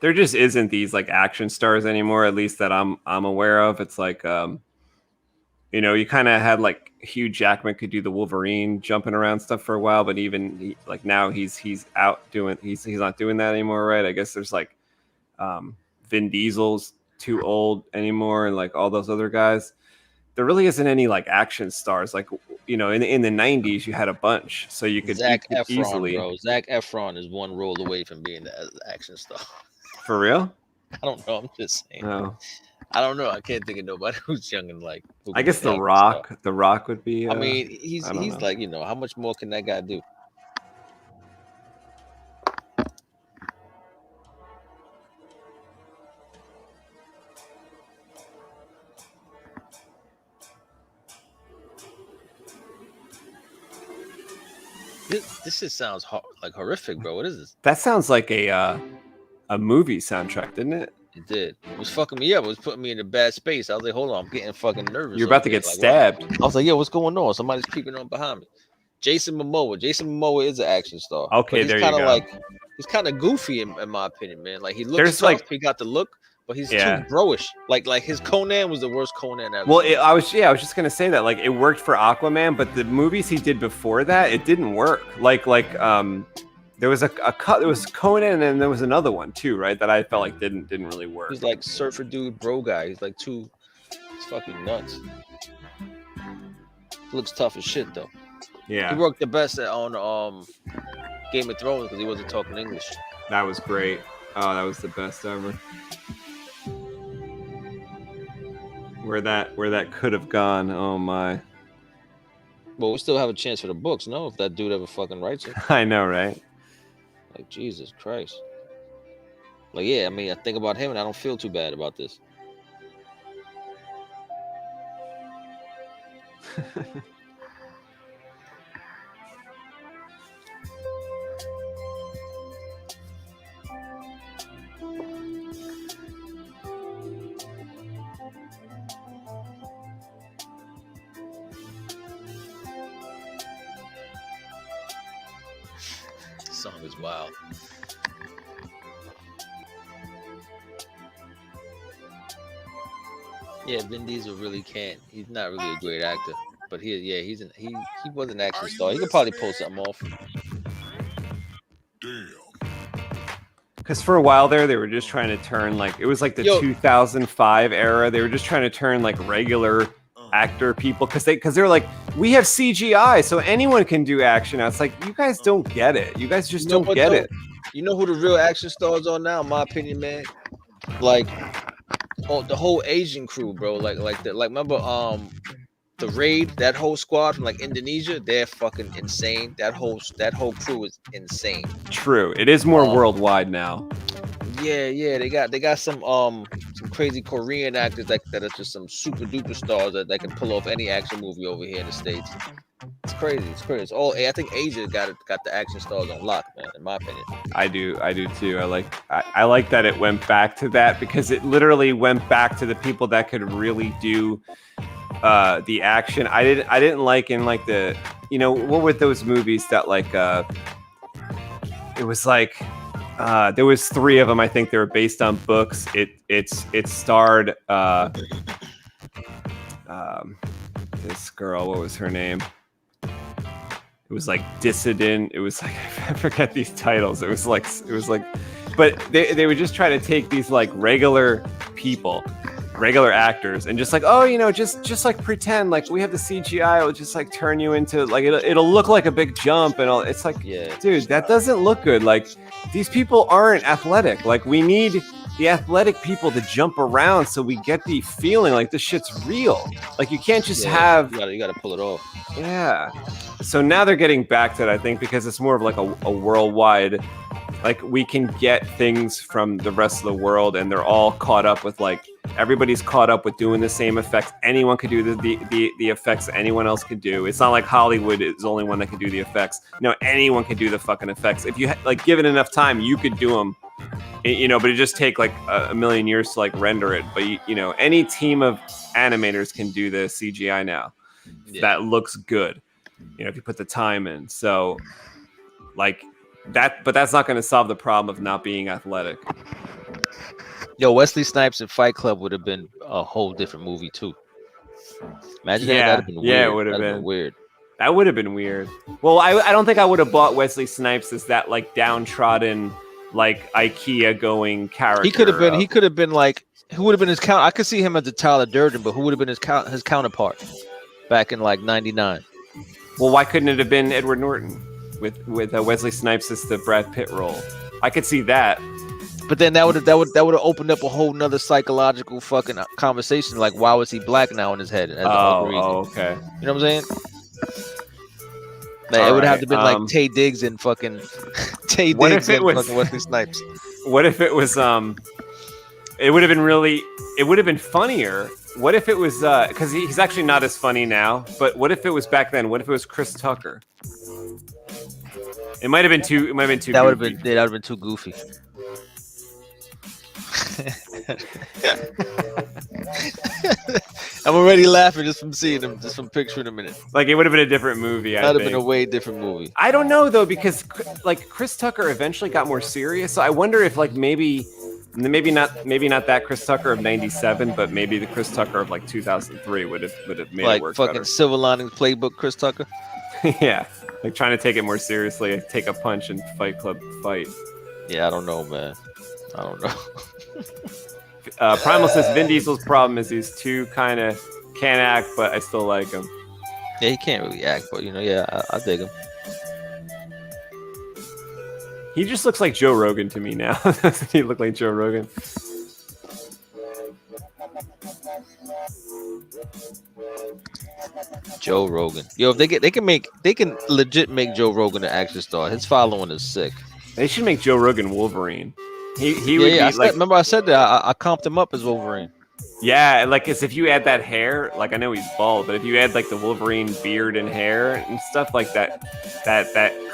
There just isn't these like action stars anymore, at least that I'm aware of. It's like you kind of had like Hugh Jackman could do the Wolverine jumping around stuff for a while, but even like now he's out doing he's not doing that anymore, right? I guess there's like Vin Diesel's too old anymore, and like all those other guys. There really isn't any like action stars. Like in the 90s, you had a bunch, so you could Efron, easily. Bro. Zac Efron is one role away from being the action star. For real? I don't know. I'm just saying. No. I don't know. I can't think of nobody who's young and like. I guess The Rock. Star. The Rock would be. I mean, he's like how much more can that guy do? This just sounds like horrific, bro. What is this? That sounds like a movie soundtrack, didn't it? It did. It was fucking me up. It was putting me in a bad space. I was like, hold on, I'm getting fucking nervous. You're about to get stabbed. What? I was like, yo, what's going on? Somebody's creeping on behind me. Jason Momoa. Jason Momoa is an action star. Okay, there you go. He's kind of goofy in my opinion, man. Like he looks tough. He got the look, but he's too bro-ish. Like his Conan was the worst Conan ever. Well, I was just gonna say that like it worked for Aquaman, but the movies he did before that, it didn't work. There was there was Conan, and then there was another one too, right? That I felt like didn't really work. He's like surfer dude, bro guy. He's like he's fucking nuts. Looks tough as shit though. Yeah, he worked the best on Game of Thrones because he wasn't talking English. That was great. Oh, that was the best ever. Where that could have gone. Oh my. Well, we still have a chance for the books, no? If that dude ever fucking writes it. I know, right? Like Jesus Christ. Like yeah, I mean, I think about him and I don't feel too bad about this. song is wild. Yeah, Vin Diesel really can't. He's not really a great actor, but he was an action star. He could probably pull something off. Because for a while there, they were just trying to turn like it was like the 2005 era. They were just trying to turn like regular actor people because they're like, we have CGI, so anyone can do action. Now it's like, you guys don't get it. You guys just don't get it. You know who the real action stars are now, in my opinion, man? Like, the whole Asian crew, bro. Like remember the Raid, that whole squad from like Indonesia, they're fucking insane. That whole crew is insane. True, it is more worldwide now. Yeah, they got some crazy Korean actors that are just some super duper stars that can pull off any action movie over here in the States. It's crazy. It's all. I think Asia got the action stars on lock, man. In my opinion, I do too. I like that it went back to that because it literally went back to the people that could really do the action. I didn't like in like the, you know, what were those movies that like it was like there was 3 of them. I think they were based on books. It starred this girl. What was her name? It was like Dissident. It was like, I forget these titles. It was like, but they would just try to take these like regular people, regular actors, and just like, oh, you know, just like pretend like we have the CGI. It'll just like turn you into like it'll look like a big jump and all. It's like, yeah, dude, that doesn't look good. Like, these people aren't athletic. Like, we need the athletic people to jump around so we get the feeling like this shit's real. Like, you can't just have. You gotta pull it off. Yeah. So now they're getting back to it, I think, because it's more of like a worldwide. Like, we can get things from the rest of the world, and they're all caught up with like, everybody's caught up with doing the same effects. Anyone could do the effects that anyone else could do. It's not like Hollywood is the only one that can do the effects. No, anyone can do the fucking effects. If you like given enough time, you could do them. You know, but it just take like a million years to like render it. But you know, any team of animators can do the CGI now. Yeah. That looks good. You know, if you put the time in. So like that, but that's not going to solve the problem of not being athletic. Yo, Wesley Snipes in Fight Club would have been a whole different movie too. Imagine that. That'd have been weird. Yeah, it would have been weird. That would have been weird. Well, I don't think I would have bought Wesley Snipes as that like downtrodden, like IKEA going character. He could have been like, who would have been his count? I could see him as the Tyler Durden, but who would have been his counterpart back in like '99? Well, why couldn't it have been Edward Norton with Wesley Snipes as the Brad Pitt role? I could see that. But then that would have opened up a whole nother psychological fucking conversation. Like, why was he black now in his head? As okay. You know what I'm saying? Like, it would have to been like Tay Diggs and fucking Tay Diggs and fucking Wesley Snipes. What if it was it would have been funnier. What if it was because he's actually not as funny now, but what if it was back then? What if it was Chris Tucker? It might have been too that would have been too goofy. I'm already laughing just from seeing him, just from picturing him in it. Like, it would have been a different movie. That would have been a way different movie. I don't know though, because like Chris Tucker eventually got more serious. So I wonder if like maybe not that Chris Tucker of '97, but maybe the Chris Tucker of like 2003 would have made like it work fucking better. Silver Linings Playbook Chris Tucker. Yeah, like trying to take it more seriously, take a punch and Fight Club fight. Yeah, I don't know, man. I don't know. Primal says Vin Diesel's problem is he's too kind of can't act, but I still like him. Yeah, he can't really act, but you know, yeah, I dig him. He just looks like Joe Rogan to me now. Doesn't he look like Joe Rogan? Joe Rogan. Yo, if they can legit make Joe Rogan an action star. His following is sick. They should make Joe Rogan Wolverine. He would be like. Remember I said that I comped him up as Wolverine. Yeah, like as if you add that hair, like I know he's bald, but if you add like the Wolverine beard and hair and stuff like that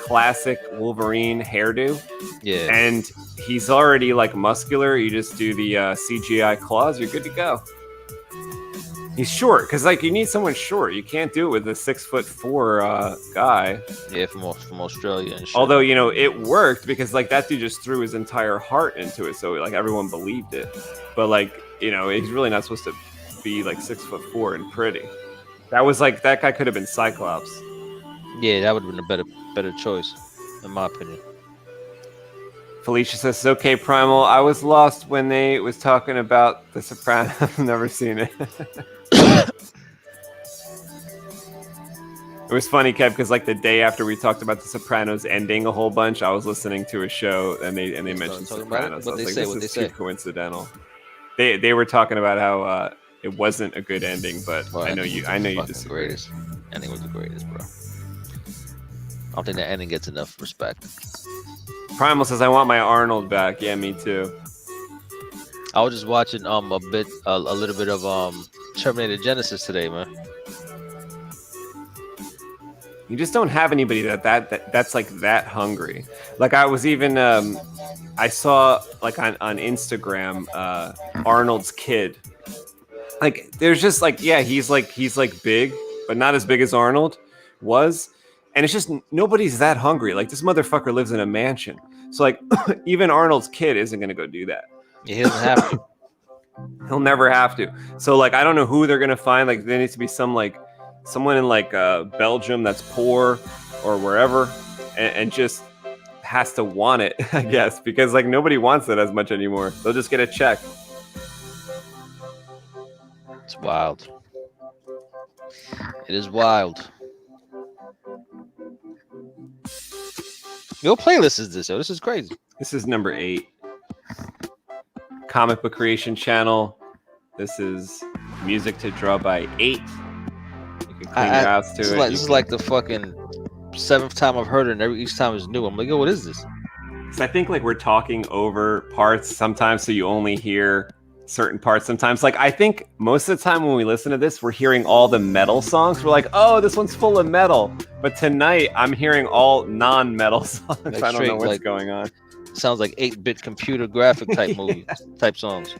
classic Wolverine hairdo. Yeah. And he's already like muscular. You just do the CGI claws, you're good to go. He's short because like you need someone short. You can't do it with a 6'4" guy. Yeah, from Australia and shit. Although it worked because like that dude just threw his entire heart into it, so like everyone believed it. But like he's really not supposed to be like 6'4" and pretty. That was like that guy could have been Cyclops. Yeah, that would have been a better choice, in my opinion. Felicia says, "It's okay, Primal. I was lost when they was talking about The Sopranos. I've never seen it." It was funny, Kev, because like the day after we talked about The Sopranos ending a whole bunch, I was listening to a show and they mentioned Sopranos. I was like, this is too coincidental. They were talking about how it wasn't a good ending, but I know you disagree. Greatest. Ending was the greatest, bro. I don't think that ending gets enough respect. Primal says, "I want my Arnold back." Yeah, me too. I was just watching a little bit of Terminator Genesis today, man. You just don't have anybody that's like that hungry. Like I was even I saw like on Instagram Arnold's kid. Like there's just like he's like big, but not as big as Arnold was. And it's just nobody's that hungry. Like this motherfucker lives in a mansion. So like even Arnold's kid isn't gonna go do that. Yeah, he doesn't have to. He'll never have to. So like I don't know who they're gonna find. Like there needs to be someone in like Belgium that's poor or wherever and just has to want it, I guess, because like nobody wants it as much anymore. They'll just get a check. It's wild. It is wild. Your playlist is this, yo. This is crazy. This is number 8. Comic Book Creation channel. This is music to draw by 8. You can clean your house to it. This is like the fucking 7th time I've heard it, and each time is new. I'm like, yo, what is this? So I think like we're talking over parts sometimes, so you only hear certain parts sometimes. Like I think most of the time when we listen to this, we're hearing all the metal songs. We're like, oh, this one's full of metal. But tonight I'm hearing all non-metal songs. Like I don't know what's going on. Sounds like 8-bit computer graphic type movie type songs.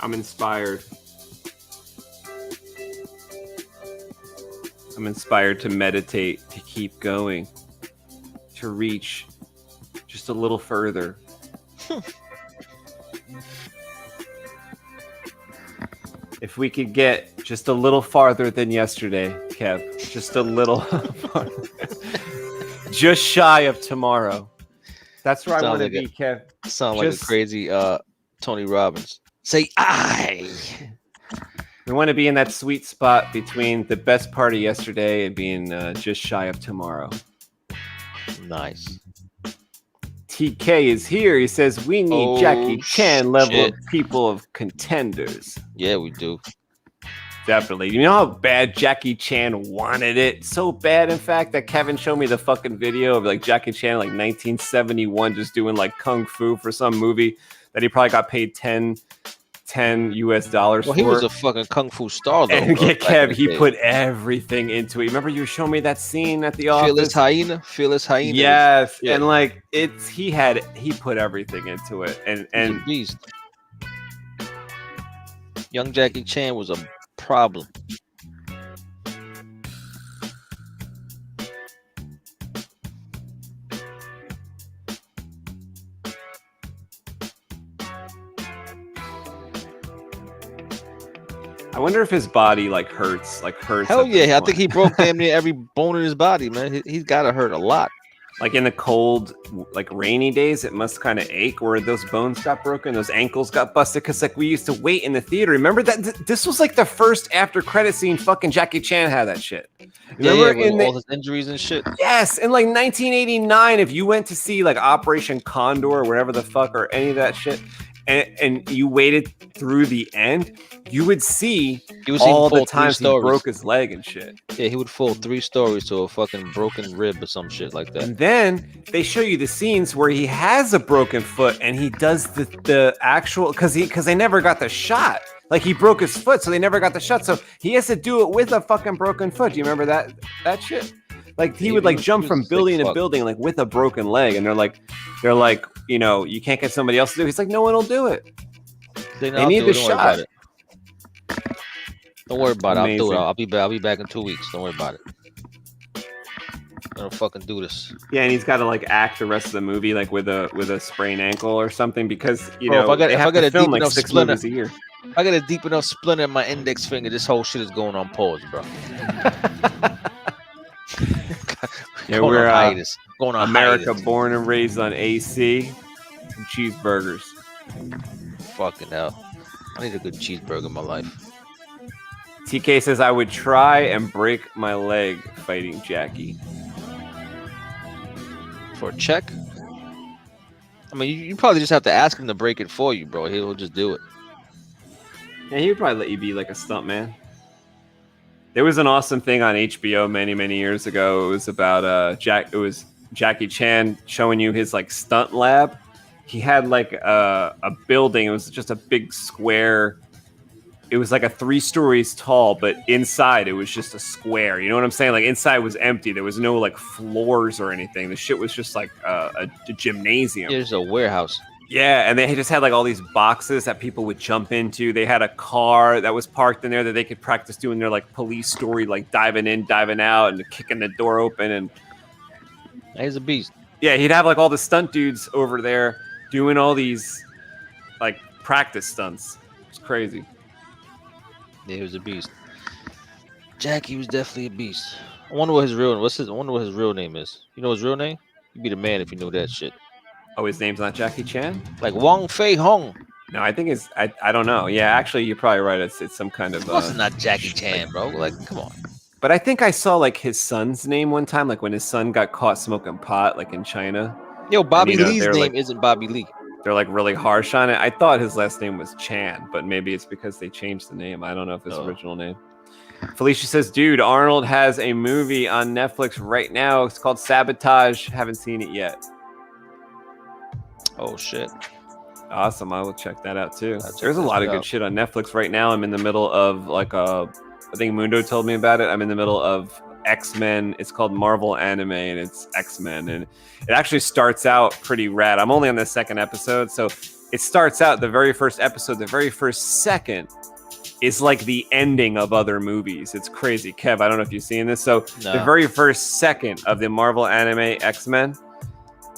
I'm inspired. I'm inspired to meditate, to keep going, to reach just a little further. If we could get just a little farther than yesterday, Kev, just a little farther. Just shy of tomorrow. That's where I want to be, Kev. Sound like a crazy Tony Robbins. Say I. We want to be in that sweet spot between the best part of yesterday and being just shy of tomorrow. Nice. TK is here. He says, we need Jackie Chan level of people of contenders. Yeah, we do. Definitely. You know how bad Jackie Chan wanted it? So bad, in fact, that Kevin showed me the fucking video of like Jackie Chan like 1971 just doing like kung fu for some movie that he probably got paid $10 US for. He was a fucking kung fu star though. And Kev, he put everything into it. Remember you were showing me that scene at the office? Fearless Hyena. Yes. Yeah. And like he put everything into it. And he's a beast. Young Jackie Chan was a problem. I wonder if his body hurts. Hell yeah! I think he broke damn near every bone in his body, man. He's gotta hurt a lot. Like in the cold, like rainy days, it must kind of ache where those bones got broken, those ankles got busted. Cause like we used to wait in the theater. Remember that? This was like the first after credit scene. Fucking Jackie Chan had that shit. Remember all his injuries and shit. Yes, in like 1989, if you went to see like Operation Condor or whatever the fuck or any of that shit. And you waited through the end, you would see all the times he broke his leg and shit. Yeah, he would fall 3 stories to a fucking broken rib or some shit like that. And then they show you the scenes where he has a broken foot and he does the actual because they never got the shot. Like he broke his foot, so they never got the shot. So he has to do it with a fucking broken foot. Do you remember that shit? Like he would like jump from building to building like with a broken leg, and they're like, you know, you can't get somebody else to do it. He's like, no one will do it. They need the shot. Don't worry about it. I'll do it. I'll be back in 2 weeks. Don't worry about it. I'm gonna fucking do this. Yeah, and he's got to like act the rest of the movie like with a sprained ankle or something because you know if I got a film deep like enough 6 splinter movies a year. I got a deep enough splinter in my index finger. This whole shit is going on pause, bro. Yeah, we're going on America, hiatus. born and raised on AC and cheeseburgers. Fucking hell, I need a good cheeseburger in my life. TK says I would try and break my leg fighting Jackie. For a check? I mean, you probably just have to ask him to break it for you, bro. He'll just do it. Yeah, he would probably let you be like a stunt man. There was an awesome thing on HBO many years ago. It was about Jackie Chan showing you his like stunt lab. He had like a building. It was just a big square. It was like a 3 stories tall, but inside it was just a square. You know what I'm saying? Like inside was empty. There was no like floors or anything. The shit was just like a gymnasium. There's a warehouse. Yeah, and they just had like all these boxes that people would jump into. They had a car that was parked in there that they could practice doing their like police story, like diving in, diving out, and kicking the door open. And he's a beast. Yeah, he'd have like all the stunt dudes over there doing all these like practice stunts. It's crazy. Yeah, he was a beast. Jackie was definitely a beast. I wonder what his real name is. You know his real name? You'd be the man if you knew that shit. Oh, his name's not Jackie Chan? Like Wong Fei Hong. No, I think it's I don't know. Yeah, actually, you're probably right. It's some kind of. It's not Jackie Chan, bro. Like, come on. But I think I saw like his son's name one time, like when his son got caught smoking pot, like in China. Yo, Bobby Lee's name isn't Bobby Lee. They're like really harsh on it. I thought his last name was Chan, but maybe it's because they changed the name. I don't know if his original name. Felicia says, dude, Arnold has a movie on Netflix right now. It's called Sabotage. Haven't seen it yet. Oh, shit. Awesome. I will check that out too. There's a lot of good shit on Netflix right now. I'm in the middle of like I think Mundo told me about it. I'm in the middle of X-Men. It's called Marvel Anime and it's X-Men. And it actually starts out pretty rad. I'm only on the 2nd episode. So it starts out the very first episode, the very first second is like the ending of other movies. It's crazy. Kev, I don't know if you've seen this. So the very first second of the Marvel Anime X-Men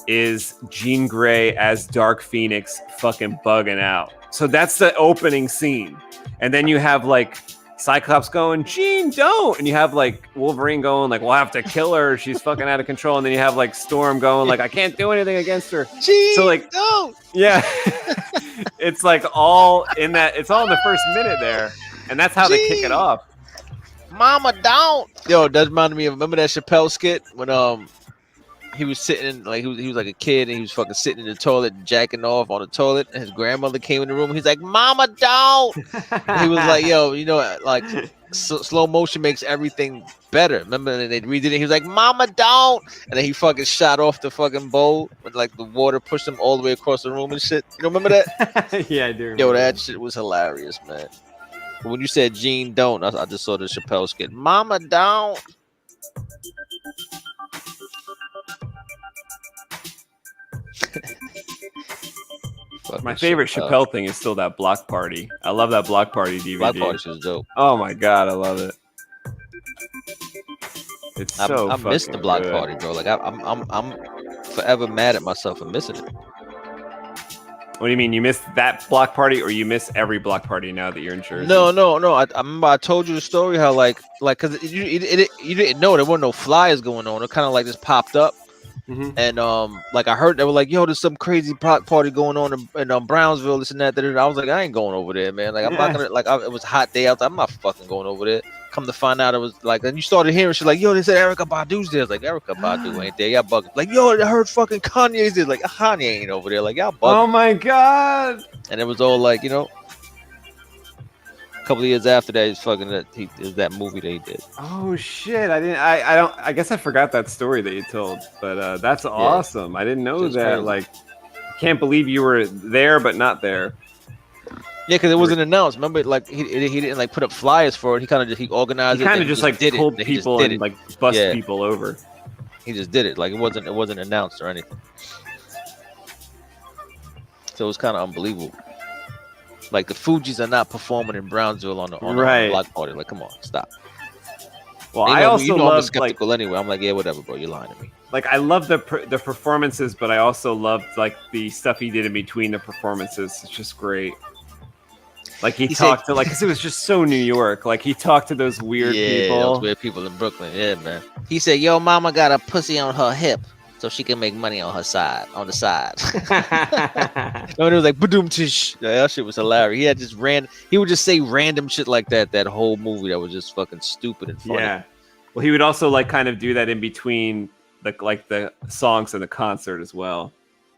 is Jean Grey as Dark Phoenix fucking bugging out. So that's the opening scene. And then you have like Cyclops going, Jean, don't. And you have like Wolverine going like, we'll have to kill her. She's fucking out of control. And then you have like Storm going like, I can't do anything against her. Jean, so like, don't. Yeah. It's like all in that. It's all in the first minute there. And that's how they kick it off. Mama, don't. Yo, that reminded me of, remember that Chappelle skit when he was sitting like he was like a kid and he was fucking sitting in the toilet jacking off on the toilet and his grandmother came in the room and he's like, Mama, don't. He was like, yo, you know, like slow motion makes everything better. Remember they redid it? He was like, Mama, don't. And then he fucking shot off the fucking bowl when like the water pushed him all the way across the room and shit. You remember that? Yeah, I do. Yo, that shit was hilarious, man. But when you said Jean, don't, I just saw the Chappelle skit. Mama, don't. My favorite Chappelle thing is still that Block Party. I love that Block Party DVD. Block Party is dope. Oh my god, I love it. It's so. I missed the Block Party, bro. Like I'm forever mad at myself for missing it. What do you mean? You missed that Block Party, or you miss every Block Party now that you're in Jersey? No. I remember I told you the story how like because you didn't know there weren't no flyers going on. It kind of like just popped up. Mm-hmm. And like I heard they were like, yo, there's some crazy block party going on in Brownsville, this and that. I was like, I ain't going over there, man. Like I'm not gonna it was a hot day out there. I'm not fucking going over there. Come to find out, it was like, and you started hearing shit like, yo, they said Erykah Badu's there. I was like, Erykah Badu ain't there. Y'all bugging. Like, yo, I heard fucking Kanye's there. Like, Kanye ain't over there. Like, y'all bugging. Oh my god. And it was all like, you know, a couple of years after that, it was that movie that he did. Oh shit! I guess I forgot that story that you told, but that's awesome. I didn't know that. Crazy. Like, can't believe you were there but not there. Yeah, because it wasn't announced. Remember, like he didn't like put up flyers for it. He kind of he organized He it. kind of just like did pulled it. He just people did and it. like bust Yeah. people over. He just did it. Like it wasn't announced or anything. So it was kind of unbelievable. Like the Fugees are not performing in Brownsville on the block party. Like, come on, stop. Well, I also I'm love skeptical anyway. I'm like, yeah, whatever, bro. You're lying to me. Like I love the performances, but I also loved like the stuff he did in between the performances. It's just great. Like he talked to like, cause it was just so New York. Like he talked to those weird people. Those weird people in Brooklyn. Yeah, man. He said, "Yo, mama got a pussy on her hip, so she can make money on the side." And it was like, "Badoom tish." That shit was hilarious. He had just he would just say random shit like that. That whole movie that was just fucking stupid and funny. Yeah. Well, he would also like kind of do that in between the songs and the concert as well.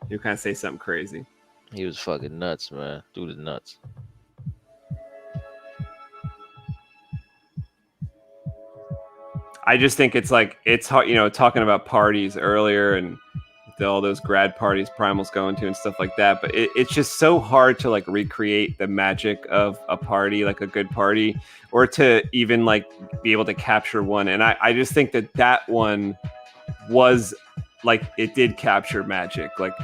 He would kind of say something crazy. He was fucking nuts, man. Dude is nuts. I just think it's hard, talking about parties earlier and all those grad parties Primal's going to and stuff like that. But it's just so hard to like recreate the magic of a party, like a good party, or to even like be able to capture one. And I just think that one was like, it did capture magic, like,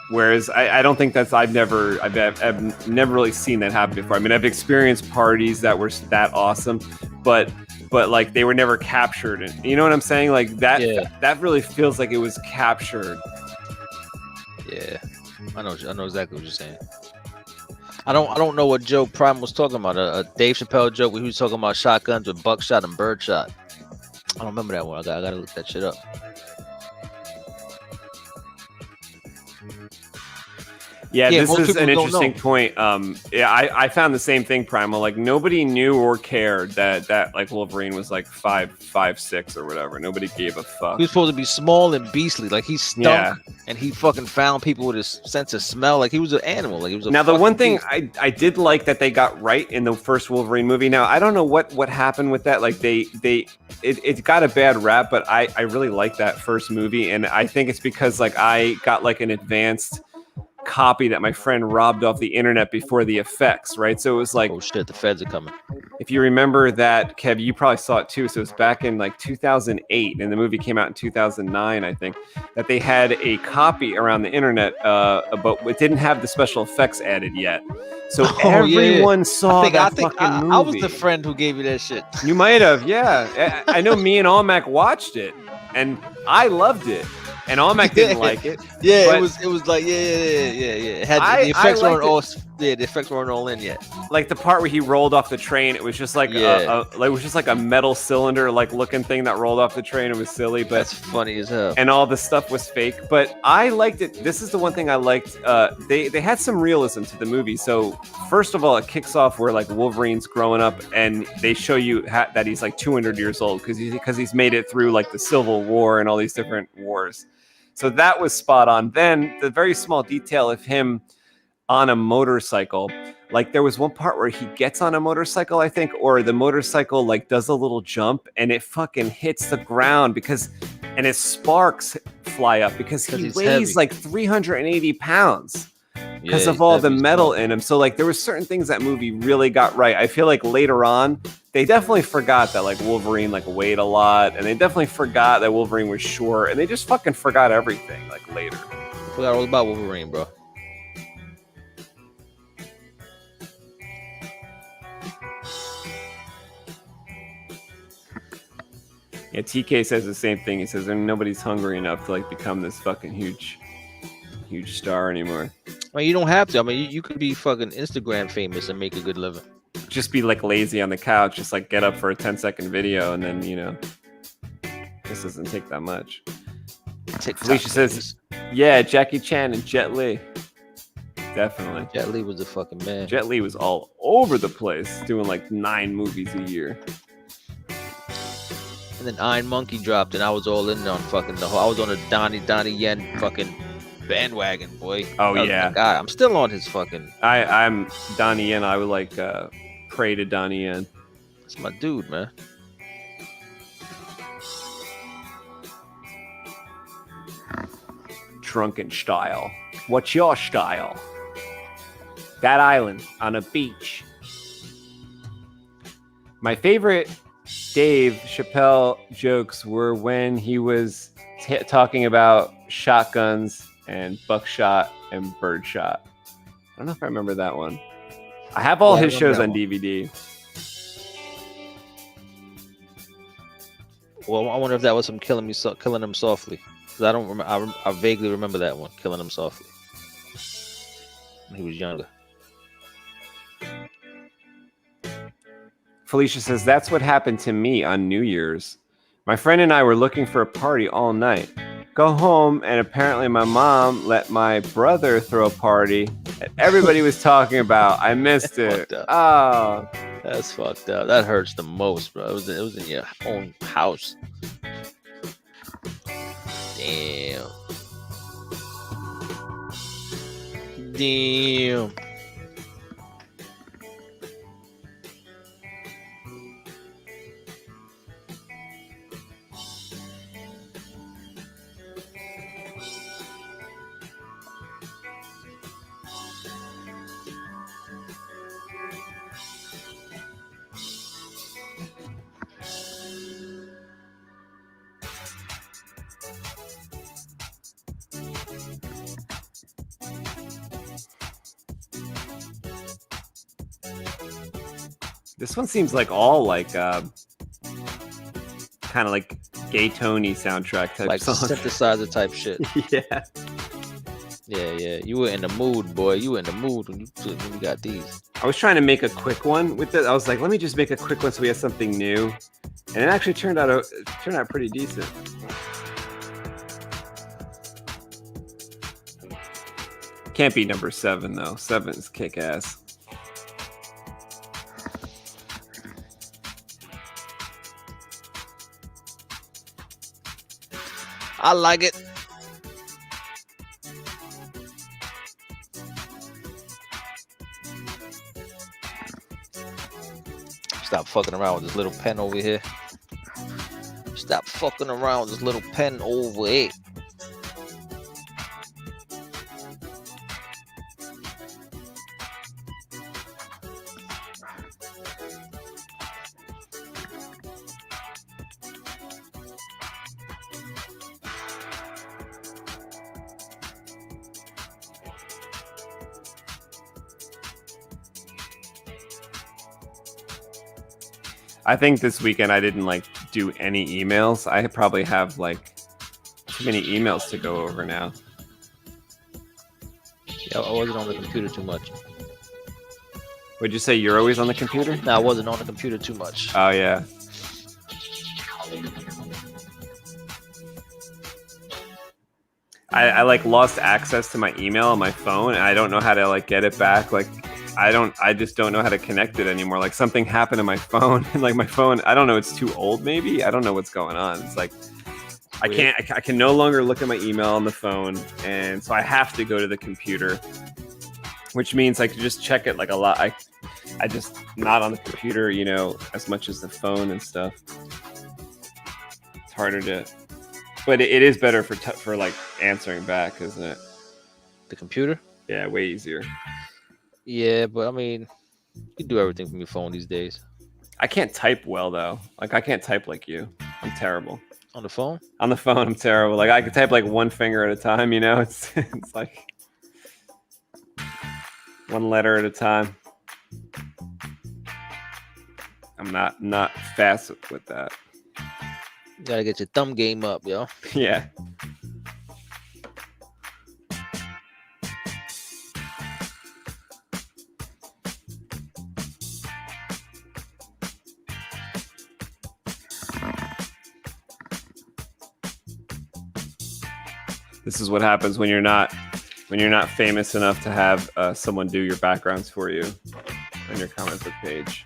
whereas I don't think I've never really seen that happen before. I mean, I've experienced parties that were that awesome, but like they were never captured. And you know what I'm saying? Like that really feels like it was captured. Yeah, I know exactly what you're saying. I don't know what joke Prime was talking about. A Dave Chappelle joke where he was talking about shotguns with buckshot and birdshot. I don't remember that one. I gotta look that shit up. Yeah, this is an interesting point. I found the same thing, Primal. Like nobody knew or cared that like Wolverine was like 5'6" or whatever. Nobody gave a fuck. He was supposed to be small and beastly. Like he stunk, and he fucking found people with his sense of smell. Like he was an animal. Like he was. The one thing I did like that they got right in the first Wolverine movie. Now I don't know what happened with that. Like it got a bad rap, but I really like that first movie, and I think it's because like I got like an advanced copy that my friend robbed off the internet before the effects, right? So it was like, oh shit, the feds are coming. If you remember that, Kev, you probably saw it too. So it was back in like 2008, and the movie came out in 2009, I think, that they had a copy around the internet, but it didn't have the special effects added yet. So everyone saw that fucking movie. I was the friend who gave you that shit. You might have, yeah. I know me and Almac watched it, and I loved it. And Almac didn't like it. Yeah, it was like yeah. It had the effects weren't all the effects weren't all in yet. Like the part where he rolled off the train, it was just like it was just like a metal cylinder like looking thing that rolled off the train. It was silly, but that's funny as hell. And all the stuff was fake, but I liked it. This is the one thing I liked. They had some realism to the movie. So first of all, it kicks off where like Wolverine's growing up, and they show you that he's like 200 years old because he's made it through like the Civil War and all these different wars. So that was spot on. Then the very small detail of him on a motorcycle, like there was one part where he gets on a motorcycle, I think, or the motorcycle like does a little jump and it fucking hits the ground and his sparks fly up because he weighs heavy. Like 380 pounds because of all the metal in him. So like there were certain things that movie really got right. I feel like later on, they definitely forgot that like Wolverine like weighed a lot, and they definitely forgot that Wolverine was short, and they just fucking forgot everything like later. Forgot all about Wolverine, bro. Yeah, TK says the same thing. He says nobody's hungry enough to like become this fucking huge star anymore. I mean, you don't have to. I mean, you could be fucking Instagram famous and make a good living. Just be like lazy on the couch, just like get up for a 10-second video, and then this doesn't take that much. Felicia says, yeah, Jackie Chan and Jet Li. Definitely. Jet Li was a fucking man. Jet Li was all over the place, doing like 9 movies a year. And then Iron Monkey dropped, and I was all in on fucking I was on a Donnie Yen fucking bandwagon, boy. Oh yeah, God, I'm still on his fucking. I'm Donnie Yen. I would like pray to Donnie Yen. That's my dude, man. Drunken style. What's your style? That island on a beach. My favorite Dave Chappelle jokes were when he was talking about shotguns and buckshot and birdshot. I don't know if I remember that one. I have all his shows on DVD. Well, I wonder if that was him killing him softly. Because I don't remember. I vaguely remember that one, killing him softly. When he was younger. Felicia says, that's what happened to me on New Year's. My friend and I were looking for a party all night. Go home, and apparently my mom let my brother throw a party that everybody was talking about. I missed it. Oh, that's fucked up. That hurts the most, bro. It was in your own house. Damn. This one seems like all like kind of like gay Tony soundtrack type like song. Synthesizer type shit. Yeah. Yeah. You were in the mood, boy. You were in the mood when you got these. I was trying to make a quick one with this. I was like, let me just make a quick one so we have something new, and it actually turned out pretty decent. Can't be number 7 though. 7's kick ass. I like it. Stop fucking around with this little pen over here. Stop fucking around with this little pen over here. I think this weekend I didn't like do any emails. I probably have like too many emails to go over now. Yeah, I wasn't on the computer too much. Would you say you're always on the computer? No, I wasn't on the computer too much. Oh yeah. I like lost access to my email on my phone, and I don't know how to like get it back. Like I just don't know how to connect it anymore. Like something happened to my phone, and like my phone, I don't know, it's too old maybe. I don't know what's going on. It's like I can no longer look at my email on the phone, and so I have to go to the computer, which means I can just check it like a lot. I just not on the computer, you know, as much as the phone and stuff. It's harder to, but it is better for like answering back, isn't it? The computer? Yeah, way easier. Yeah, but I mean, you can do everything from your phone these days. I can't type well though. Like I can't type like you. I'm terrible. On the phone? On the phone, I'm terrible. Like I can type like one finger at a time, you know? It's like one letter at a time. I'm not fast with that. You gotta get your thumb game up, yo. Yeah. This is what happens when you're not famous enough to have someone do your backgrounds for you on your comic book page.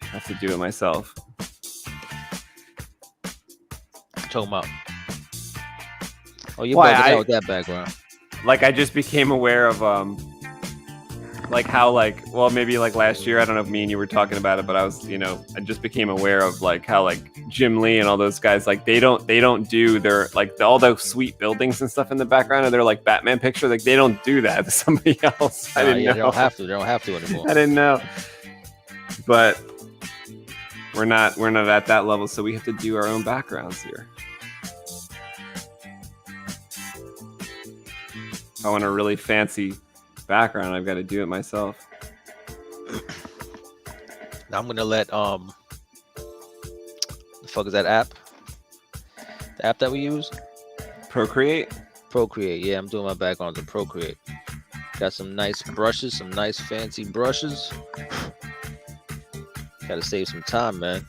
I have to do it myself. Talking about. Oh, you're bugging out with that background. Like I just became aware of like how like well maybe like last year I don't know if me and you were talking about it, but I was I just became aware of like how like Jim Lee and all those guys like they don't do their like all those sweet buildings and stuff in the background of their like Batman picture, like they don't do that to somebody else. I didn't know. They don't have to anymore. I didn't know, but we're not at that level, so we have to do our own backgrounds here. If I want a really fancy background, I've got to do it myself. Now I'm gonna let the fuck is that app? The app that we use? Procreate. Yeah, I'm doing my backgrounds in Procreate. Got some nice brushes, some nice fancy brushes. Gotta save some time, man.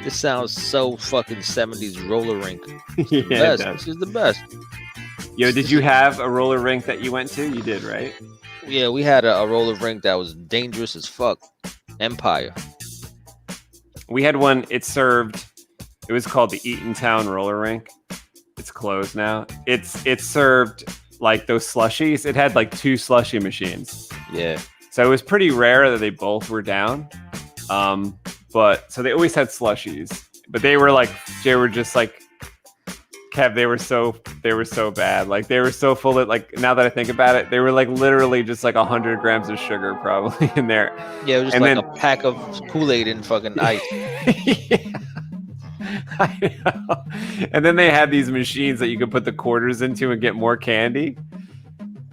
This sounds so fucking 70s roller rink. Yeah, Best. This is the best. Yo, did you have a roller rink that you went to? You did, right? Yeah, we had a roller rink that was dangerous as fuck. Empire. We had one. It was called the Eatontown Roller Rink. It's closed now. It served like those slushies. It had like 2 slushie machines. Yeah. So it was pretty rare that they both were down. But so they always had slushies, but they were just like, Kev, they were so bad. Like they were so full of, like, now that I think about it, they were like literally just like 100 grams of sugar probably in there. Yeah, it was just a pack of Kool-Aid and fucking ice. Yeah. I know. And then they had these machines that you could put the quarters into and get more candy.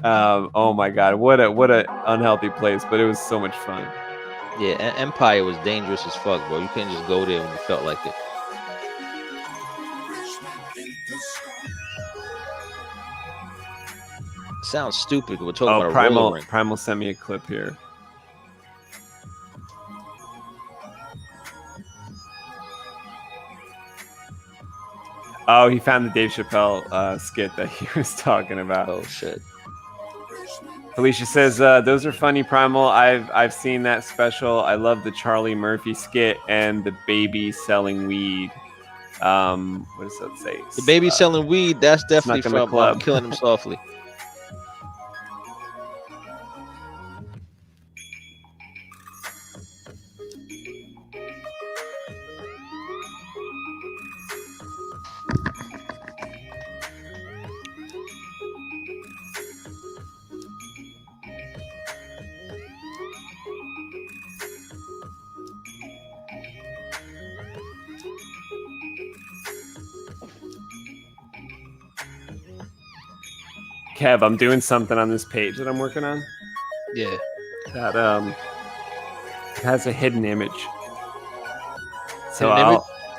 Oh my God, what a unhealthy place, but it was so much fun. Yeah, Empire was dangerous as fuck, bro. You couldn't just go there when you felt like it. Sounds stupid. We're talking about a roller rink. Primal sent me a clip here. Oh, he found the Dave Chappelle skit that he was talking about. Oh shit. Felicia says, those are funny, Primal. I've seen that special. I love the Charlie Murphy skit and the baby selling weed. What does that say? The baby selling weed, that's definitely from Killing Him Softly. Kev, I'm doing something on this page that I'm working on. Yeah. That has a hidden image. So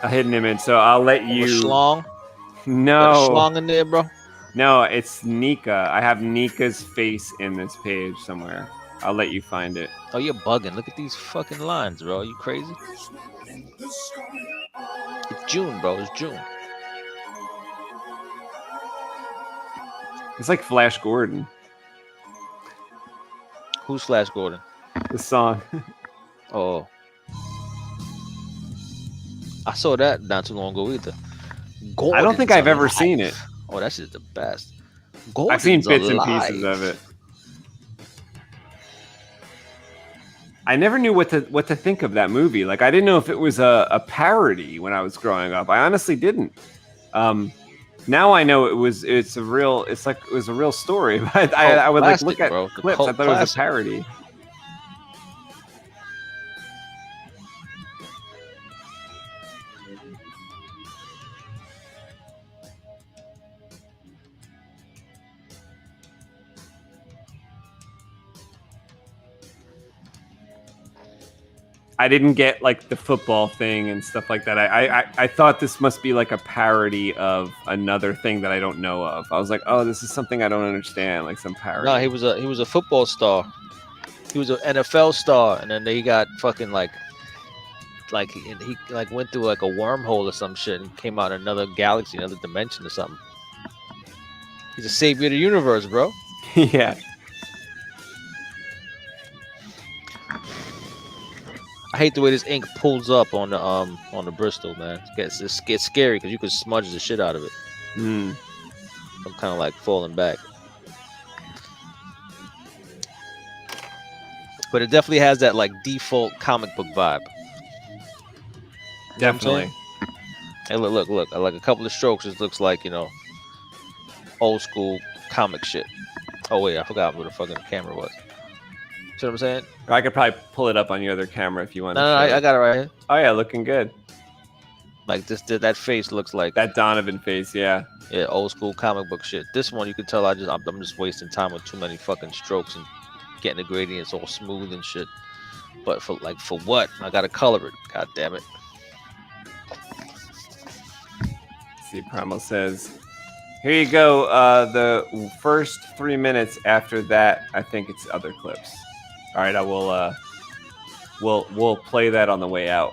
a hidden image. So I'll let you. A schlong? No. Got a schlong in there, bro? No, it's Nika. I have Nika's face in this page somewhere. I'll let you find it. Oh, you're bugging. Look at these fucking lines, bro. Are you crazy? It's June, bro. It's June. It's like Flash Gordon. Who's Flash Gordon? The song. Oh. I saw that not too long ago either. I don't think I've ever seen it. Oh, that's just the best. I've seen bits and pieces of it. I never knew what to think of that movie. Like, I didn't know if it was a parody when I was growing up. I honestly didn't. Now I know it was a real story. But I would like look at clips. I thought it was a parody. I didn't get like the football thing and stuff like that. I thought this must be like a parody of another thing that I don't know of. I was like, oh, this is something I don't understand, like some parody. No, he was a football star. He was an NFL star, and then he got fucking like he went through like a wormhole or some shit and came out in another galaxy, another dimension or something. He's a savior of the universe, bro. Yeah. I hate the way this ink pulls up on the Bristol, man. It gets scary because you could smudge the shit out of it. Mm. I'm kind of like falling back. But it definitely has that like default comic book vibe. You know what I'm Definitely. saying? Hey, look. Like a couple of strokes, it looks like, you know, old school comic shit. Oh wait, I forgot where the fucking camera was. See what I'm saying? Or I could probably pull it up on your other camera if you want. No, I got it right here. Oh yeah, looking good. Like that face looks like That Donovan face, yeah. Yeah, old school comic book shit. This one you can tell I'm just wasting time with too many fucking strokes and getting the gradients all smooth and shit. But for what? I gotta color it. God damn it. See, Primal says, here you go. The first 3 minutes after that, I think it's other clips. All right, I will. We'll play that on the way out.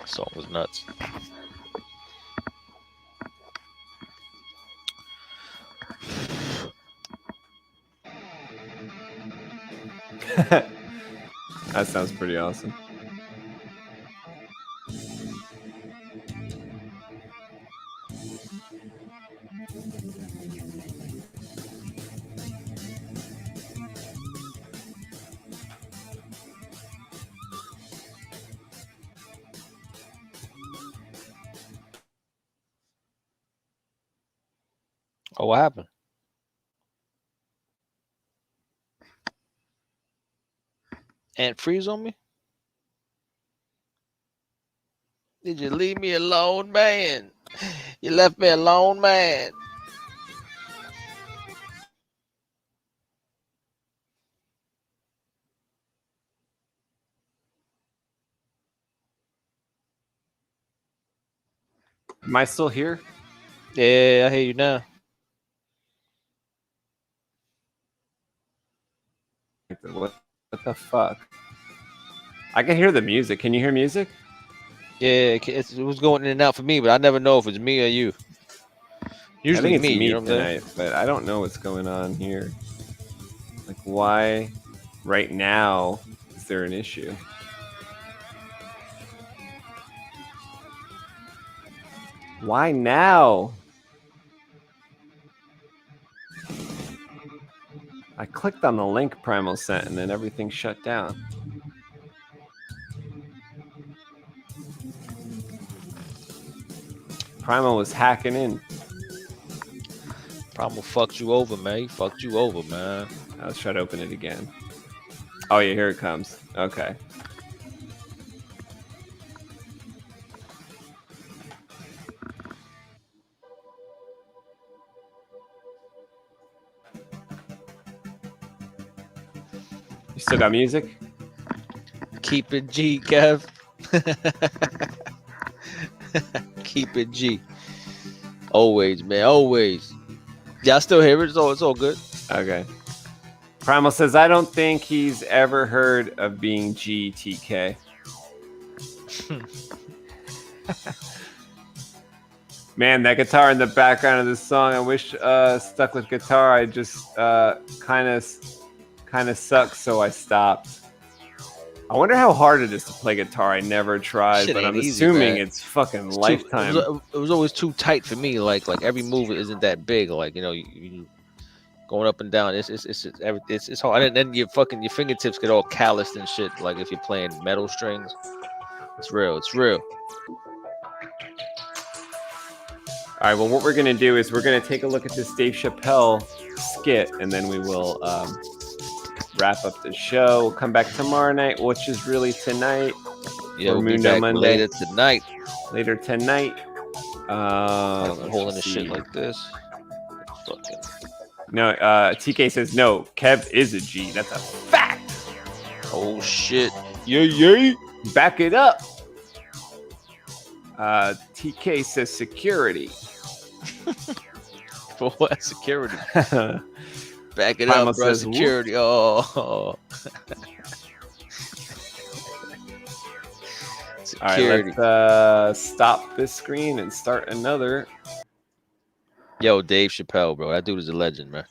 Song was nuts. That sounds pretty awesome. Oh, what happened? Ant freeze on me? Did you leave me alone, man? You left me alone, man. Am I still here? Yeah, I hear you now. What the fuck? I can hear the music. Can you hear music? Yeah, it was going in and out for me, but I never know if it's me or you. Usually I think it's me you know what I'm saying? tonight, but I don't know what's going on here. Like, why right now is there an issue? Why now? I clicked on the link Primal sent and then everything shut down. Primal was hacking in. Primal fucked you over, man. He fucked you over, man. Let's try to open it again. Oh yeah, here it comes. Okay. You still got music? Keep it G, Kev. Keep it G. Always, man. Always. Yeah, I still hear it. It's all good. Okay. Primal says, I don't think he's ever heard of being GTK. Man, that guitar in the background of this song, I wish Stuck with Guitar. I just kind of sucks, so I stopped. I wonder how hard it is to play guitar. I never tried, Shit but I'm ain't easy, assuming man. it's fucking lifetime. It was always too tight for me. Like every move isn't that big. Like, you know, you going up and down. It's hard. And then your fingertips get all calloused and shit. Like if you're playing metal strings, it's real. It's real. All right. Well, what we're gonna do is we're gonna take a look at this Dave Chappelle skit, and then we will wrap up the show. We'll come back tomorrow night, which is really tonight. Yeah, we'll Mundo be back Monday. later tonight. Later tonight. I'm holding the shit like this. Fucking. No, TK says no. Kev is a G. That's a fact. Oh shit! Yay! Back it up. TK says security. For what security? Back it Primal up, bro. says, Security. Oh. Security. All right, let's stop this screen and start another. Yo, Dave Chappelle, bro. That dude is a legend, man.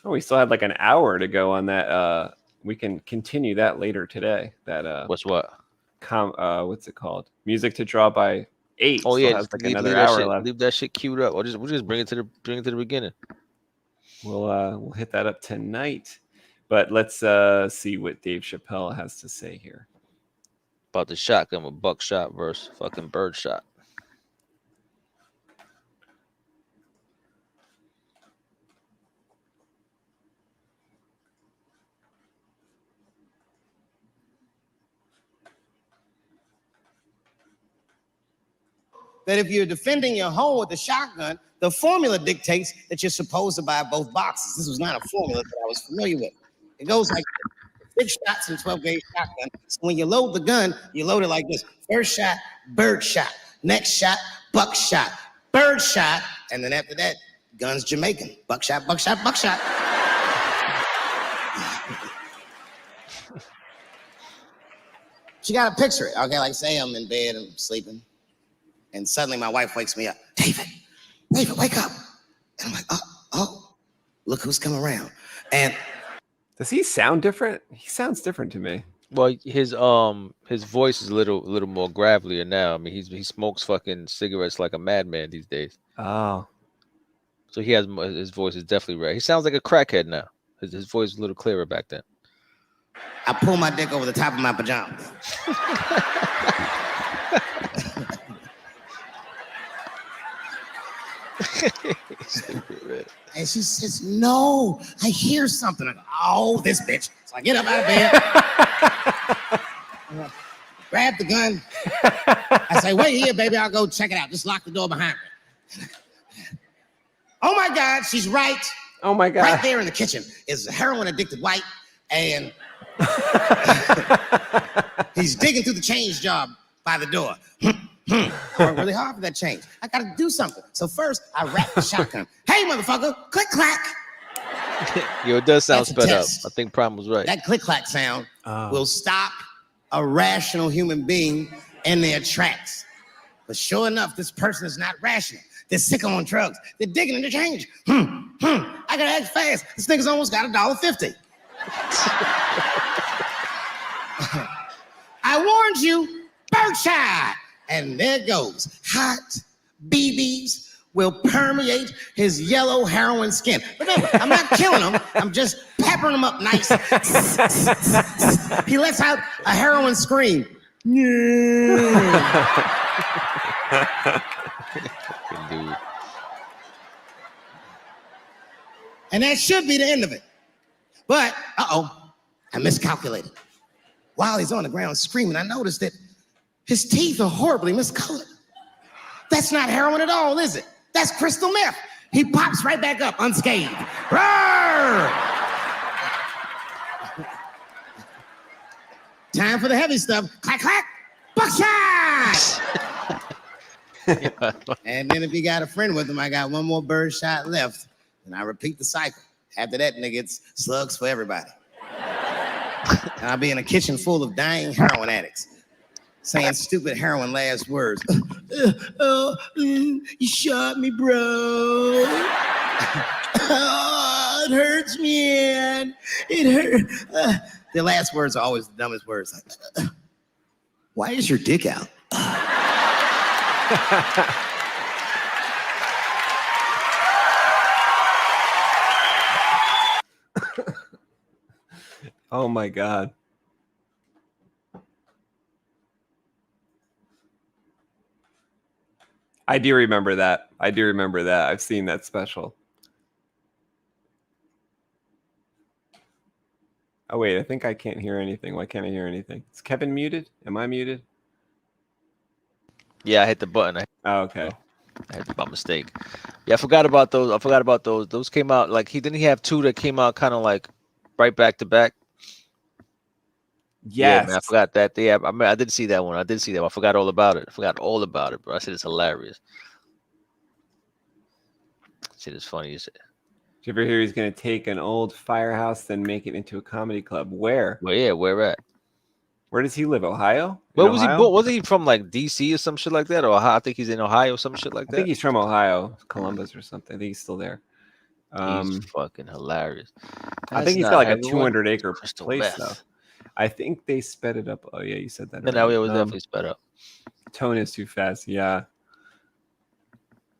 Oh, we still had like an hour to go on that. We can continue that later today. That What's what? What's it called? Music to Draw by 8. Oh still yeah, has like leave another that hour shit, left. leave that shit queued up. We'll just bring it to the beginning. We'll hit that up tonight. But let's see what Dave Chappelle has to say here About the shotgun with buckshot versus fucking birdshot. That if you're defending your home with a shotgun, the formula dictates that you're supposed to buy both boxes. This was not a formula that I was familiar with. It goes like 6 shots in 12-gauge shotgun. So when you load the gun, you load it like this. First shot, bird shot. Next shot, buckshot. Bird shot. And then after that, gun's Jamaican. Buckshot, buckshot, buckshot. She got to picture it. Okay, like say I'm in bed and sleeping. And suddenly my wife wakes me up. David, wake up. And I'm like, oh, look who's coming around. And does he sound different? He sounds different to me. Well, his voice is a little more gravelier now. I mean, he smokes fucking cigarettes like a madman these days. Oh, so his voice is definitely right. He sounds like a crackhead now. His voice is a little clearer back then. I pull my dick over the top of my pajamas. And she says, no, I hear something. I go, oh, this bitch. So I get up out of bed, grab the gun. I say, wait here, baby, I'll go check it out. Just lock the door behind me. Oh my God, she's right. Oh my God. Right there in the kitchen is a heroin addicted white, and he's digging through the change jar by the door. Worked really hard for that change. I gotta do something. So first, I wrap the shotgun. Hey, motherfucker, click clack. Yo, it does sound That's a sped up. test. I think Prime was right. That click clack sound will stop a rational human being in their tracks. But sure enough, this person is not rational. They're sick on drugs. They're digging in the change. I gotta act fast. This nigga's almost got $1.50. I warned you, birdshot. And there it goes. Hot BBs will permeate his yellow heroin skin. Remember, I'm not killing him. I'm just peppering him up nice. He lets out a heroin scream. Dude. And that should be the end of it. But, I miscalculated. While he's on the ground screaming, I noticed that his teeth are horribly miscolored. That's not heroin at all, is it? That's crystal meth. He pops right back up unscathed. Roar! Time for the heavy stuff. Clack, clack, buckshot! And then if you got a friend with him, I got one more bird shot left. And I repeat the cycle. After that, nigga, it's slugs for everybody. And I'll be in a kitchen full of dying heroin addicts, saying stupid heroin last words. You shot me, bro. Oh, it hurts me, man. It hurt. The last words are always the dumbest words. Like, why is your dick out? Oh my God. I do remember that. I've seen that special. Oh wait, I think I can't hear anything. Why can't I hear anything? Is Kevin muted? Am I muted? Yeah, I hit the button. Oh, okay. I had by mistake. Yeah, I forgot about those. Those came out like he have two that came out kind of like right back to back. Yeah, Yes. man, I forgot that. Yeah, I did see that one. I forgot all about it. Bro. I said it's hilarious. Shit is funny. Did you ever hear he's going to take an old firehouse and make it into a comedy club? Where? Well, yeah, where at? Where does he live? Ohio? Where was he born? Wasn't he from like DC or some shit like that? Or I think he's in Ohio, some shit like that. I think he's from Ohio, Columbus or something. I think he's still there. He's fucking hilarious. I think he's got like a 200-acre Crystal place meth. though. I think they sped it up. Oh yeah, you said that. No, it was definitely sped up. Tone is too fast. Yeah.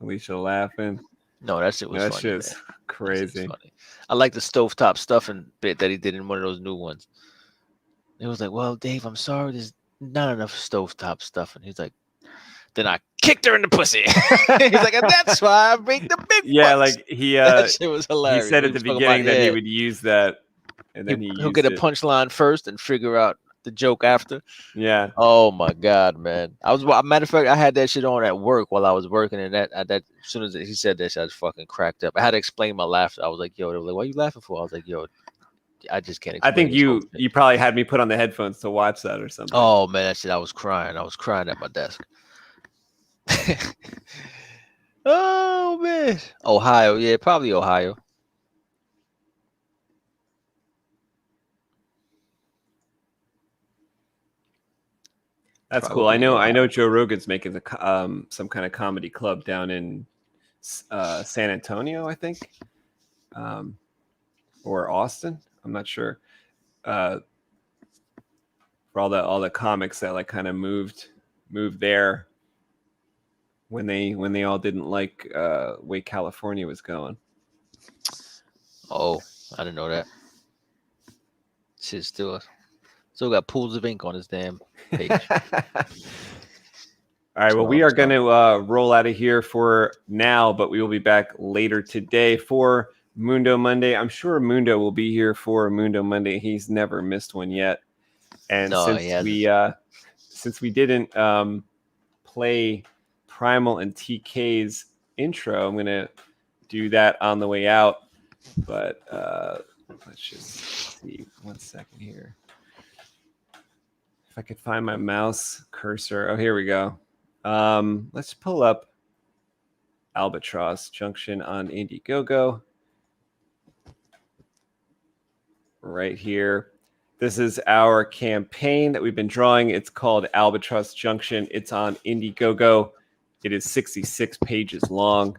Alicia laughing. No, that shit was funny. That shit's crazy. Funny. I like the stovetop stuffing bit that he did in one of those new ones. It was like, well, Dave, I'm sorry, there's not enough stovetop stuffing. He's like, then I kicked her in the pussy. He's like, and that's why I make the big Yeah, bucks. like he that shit was hilarious. He said at the beginning that he would use that, and then he'll get a punchline first and figure out the joke after. Yeah. Oh my god, man! Matter of fact, I had that shit on at work while I was working, and that as soon as he said that shit, I just fucking cracked up. I had to explain my laughter. I was like, "Yo," they were like, "Why are you laughing for?" I was like, "Yo, I just can't." I think you probably had me put on the headphones to watch that or something. Oh man, that shit! I was crying. I was crying at my desk. Oh man, Ohio, yeah, probably Ohio. That's cool. I know Joe Rogan's making some kind of comedy club down in San Antonio, I think, or Austin. I'm not sure. For all the comics that like kind of moved there when they all didn't like way California was going. Oh, I didn't know that. Shit still got pools of ink on his damn page. All right, well, we are going to roll out of here for now, but we will be back later today for Mundo Monday. I'm sure Mundo will be here for Mundo Monday. He's never missed one yet. And since we didn't play Primal and TK's intro, I'm going to do that on the way out. But let's just see 1 second here. If I could find my mouse cursor. Oh, here we go. Let's pull up Albatross Junction on Indiegogo. Right here. This is our campaign that we've been drawing. It's called Albatross Junction. It's on Indiegogo. It is 66 pages long.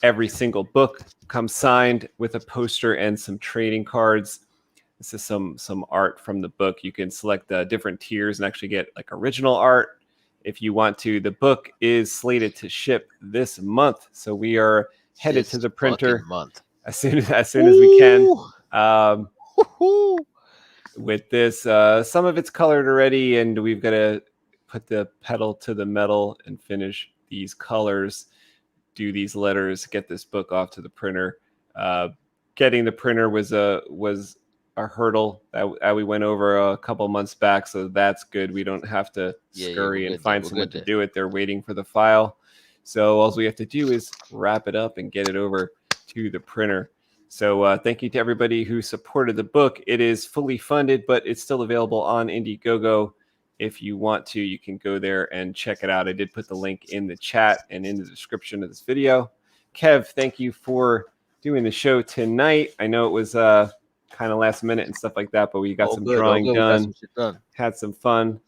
Every single book comes signed with a poster and some trading cards. This is some art from the book. You can select the different tiers and actually get like original art if you want to. The book is slated to ship this month, so we are headed to the printer as soon as we can. With this, some of it's colored already, and we've got to put the pedal to the metal and finish these colors, do these letters, get this book off to the printer. Getting the printer was a hurdle that we went over a couple months back, so that's good. We don't have to scurry and find someone to do it. They're waiting for the file, so all we have to do is wrap it up and get it over to the printer. So thank you to everybody who supported the book. It is fully funded, but it's still available on Indiegogo. If you want to, you can go there and check it out. I did put the link in the chat and in the description of this video. Kev, thank you for doing the show tonight. I know it was kind of last minute and stuff like that, but we got some drawing done, had some fun.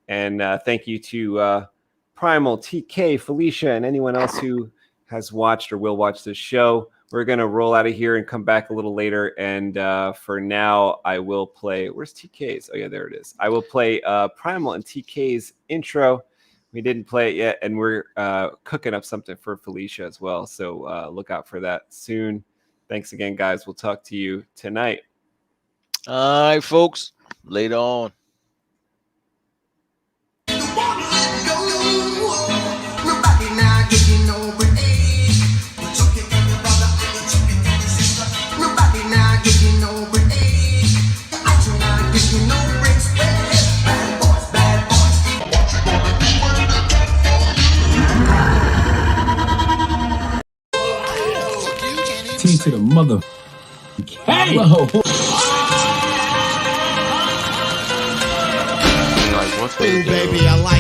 And thank you to Primal, TK, Felicia, and anyone else who has watched or will watch this show. We're going to roll out of here and come back a little later. And for now, I will play... Where's TK's? Oh, yeah, there it is. I will play Primal and TK's intro. We didn't play it yet, and we're cooking up something for Felicia as well. So look out for that soon. Thanks again, guys. We'll talk to you tonight. All right, folks. Later on. to the mother. Hey! Like, what's Ooh, baby, I like